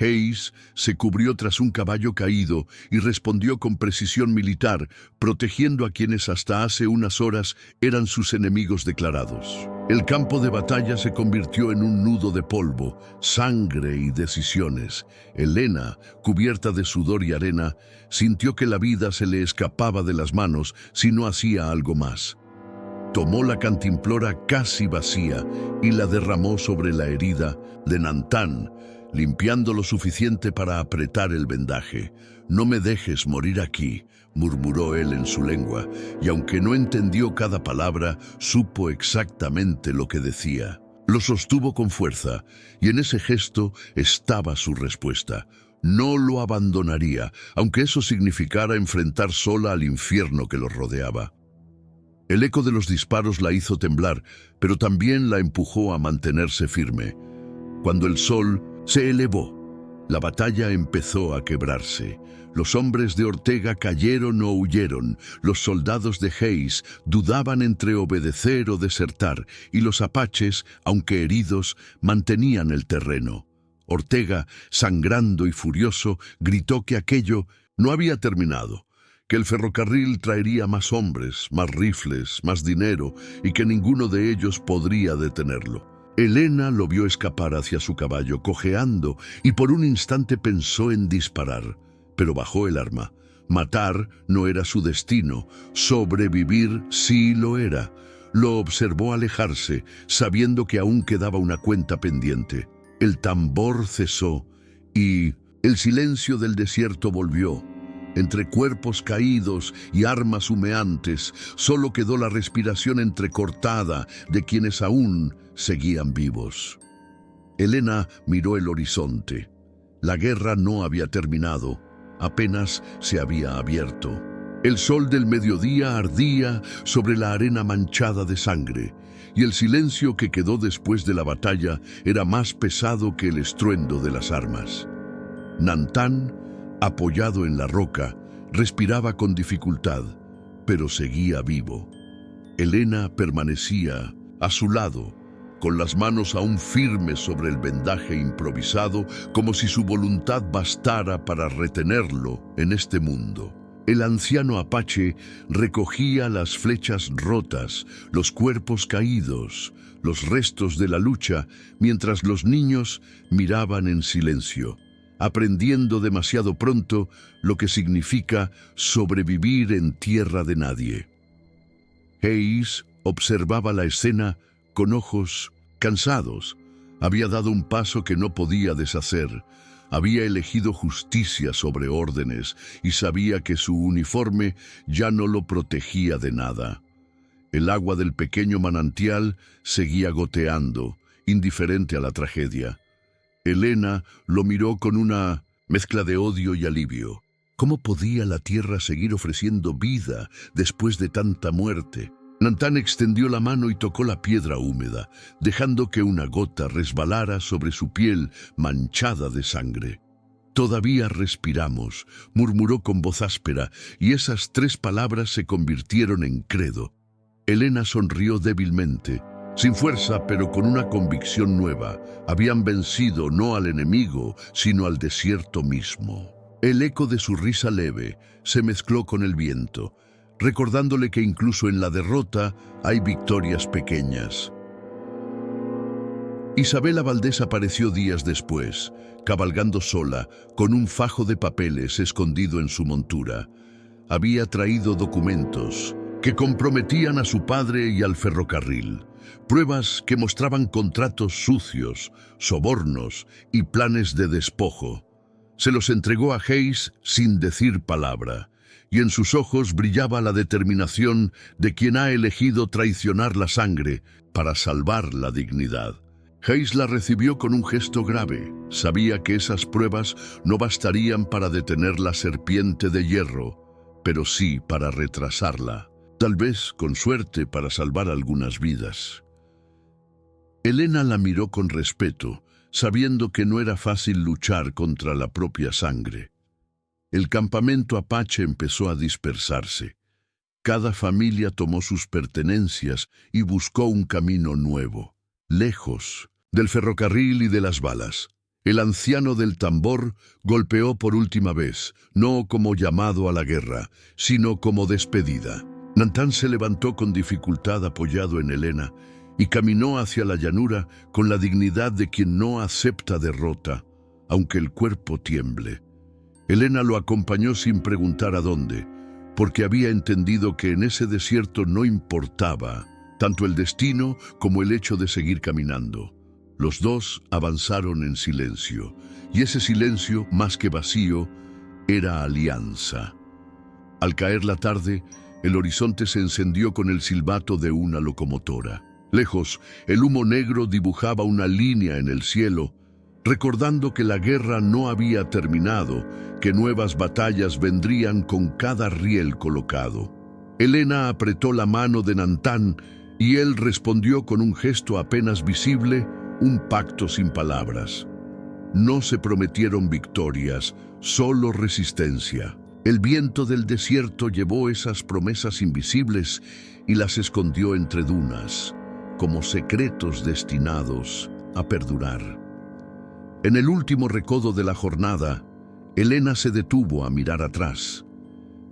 Hayes se cubrió tras un caballo caído y respondió con precisión militar, protegiendo a quienes hasta hace unas horas eran sus enemigos declarados. El campo de batalla se convirtió en un nudo de polvo, sangre y decisiones. Helena, cubierta de sudor y arena, sintió que la vida se le escapaba de las manos si no hacía algo más. Tomó la cantimplora casi vacía y la derramó sobre la herida de Nantán, limpiando lo suficiente para apretar el vendaje. «No me dejes morir aquí», murmuró él en su lengua, y aunque no entendió cada palabra, supo exactamente lo que decía. Lo sostuvo con fuerza, y en ese gesto estaba su respuesta. No lo abandonaría, aunque eso significara enfrentar sola al infierno que los rodeaba. El eco de los disparos la hizo temblar, pero también la empujó a mantenerse firme. Cuando el sol se elevó, la batalla empezó a quebrarse. Los hombres de Ortega cayeron o huyeron, los soldados de Hayes dudaban entre obedecer o desertar, y los apaches, aunque heridos, mantenían el terreno. Ortega, sangrando y furioso, gritó que aquello no había terminado, que el ferrocarril traería más hombres, más rifles, más dinero, y que ninguno de ellos podría detenerlo. Elena lo vio escapar hacia su caballo, cojeando, y por un instante pensó en disparar, pero bajó el arma. Matar no era su destino, sobrevivir sí lo era. Lo observó alejarse, sabiendo que aún quedaba una cuenta pendiente. El tambor cesó, y el silencio del desierto volvió. Entre cuerpos caídos y armas humeantes, solo quedó la respiración entrecortada de quienes aún seguían vivos. Elena miró el horizonte. La guerra no había terminado, apenas se había abierto. El sol del mediodía ardía sobre la arena manchada de sangre, y el silencio que quedó después de la batalla era más pesado que el estruendo de las armas. Nantán, apoyado en la roca, respiraba con dificultad, pero seguía vivo. Elena permanecía a su lado, con las manos aún firmes sobre el vendaje improvisado, como si su voluntad bastara para retenerlo en este mundo. El anciano apache recogía las flechas rotas, los cuerpos caídos, los restos de la lucha, mientras los niños miraban en silencio, aprendiendo demasiado pronto lo que significa sobrevivir en tierra de nadie. Hayes observaba la escena con ojos cansados. Había dado un paso que no podía deshacer. Había elegido justicia sobre órdenes y sabía que su uniforme ya no lo protegía de nada. El agua del pequeño manantial seguía goteando, indiferente a la tragedia. Elena lo miró con una mezcla de odio y alivio. ¿Cómo podía la tierra seguir ofreciendo vida después de tanta muerte? Nantán extendió la mano y tocó la piedra húmeda, dejando que una gota resbalara sobre su piel manchada de sangre. «Todavía respiramos», murmuró con voz áspera, y esas 3 palabras se convirtieron en credo. Elena sonrió débilmente, sin fuerza, pero con una convicción nueva. Habían vencido no al enemigo, sino al desierto mismo. El eco de su risa leve se mezcló con el viento, recordándole que incluso en la derrota hay victorias pequeñas. Isabela Valdés apareció días después, cabalgando sola, con un fajo de papeles escondido en su montura. Había traído documentos que comprometían a su padre y al ferrocarril, pruebas que mostraban contratos sucios, sobornos y planes de despojo. Se los entregó a Hayes sin decir palabra, y en sus ojos brillaba la determinación de quien ha elegido traicionar la sangre para salvar la dignidad. Hayes la recibió con un gesto grave. Sabía que esas pruebas no bastarían para detener la serpiente de hierro, pero sí para retrasarla, tal vez con suerte para salvar algunas vidas. Elena la miró con respeto, sabiendo que no era fácil luchar contra la propia sangre. El campamento apache empezó a dispersarse. Cada familia tomó sus pertenencias y buscó un camino nuevo, lejos del ferrocarril y de las balas. El anciano del tambor golpeó por última vez, no como llamado a la guerra, sino como despedida. Nantán se levantó con dificultad apoyado en Elena y caminó hacia la llanura con la dignidad de quien no acepta derrota, aunque el cuerpo tiemble. Elena lo acompañó sin preguntar a dónde, porque había entendido que en ese desierto no importaba tanto el destino como el hecho de seguir caminando. Los dos avanzaron en silencio, y ese silencio, más que vacío, era alianza. Al caer la tarde, el horizonte se encendió con el silbato de una locomotora. Lejos, el humo negro dibujaba una línea en el cielo, recordando que la guerra no había terminado, que nuevas batallas vendrían con cada riel colocado. Elena apretó la mano de Nantán y él respondió con un gesto apenas visible, un pacto sin palabras. No se prometieron victorias, solo resistencia. El viento del desierto llevó esas promesas invisibles y las escondió entre dunas, como secretos destinados a perdurar. En el último recodo de la jornada, Elena se detuvo a mirar atrás.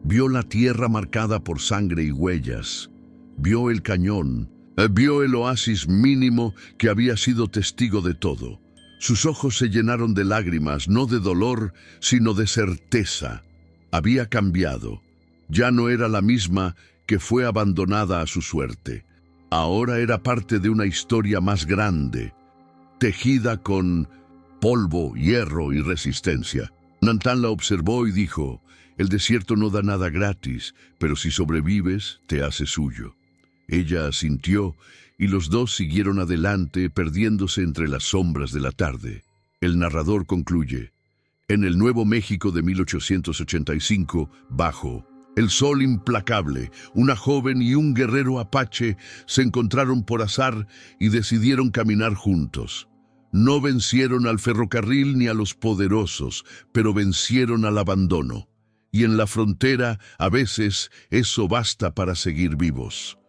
Vio la tierra marcada por sangre y huellas. Vio el cañón. Vio el oasis mínimo que había sido testigo de todo. Sus ojos se llenaron de lágrimas, no de dolor, sino de certeza. Había cambiado. Ya no era la misma que fue abandonada a su suerte. Ahora era parte de una historia más grande, tejida con polvo, hierro y resistencia. Nantán la observó y dijo: «El desierto no da nada gratis, pero si sobrevives, te hace suyo». Ella asintió y los dos siguieron adelante, perdiéndose entre las sombras de la tarde. El narrador concluye: en el Nuevo México de 1885, bajo el sol implacable, una joven y un guerrero apache se encontraron por azar y decidieron caminar juntos. No vencieron al ferrocarril ni a los poderosos, pero vencieron al abandono. Y en la frontera, a veces, eso basta para seguir vivos.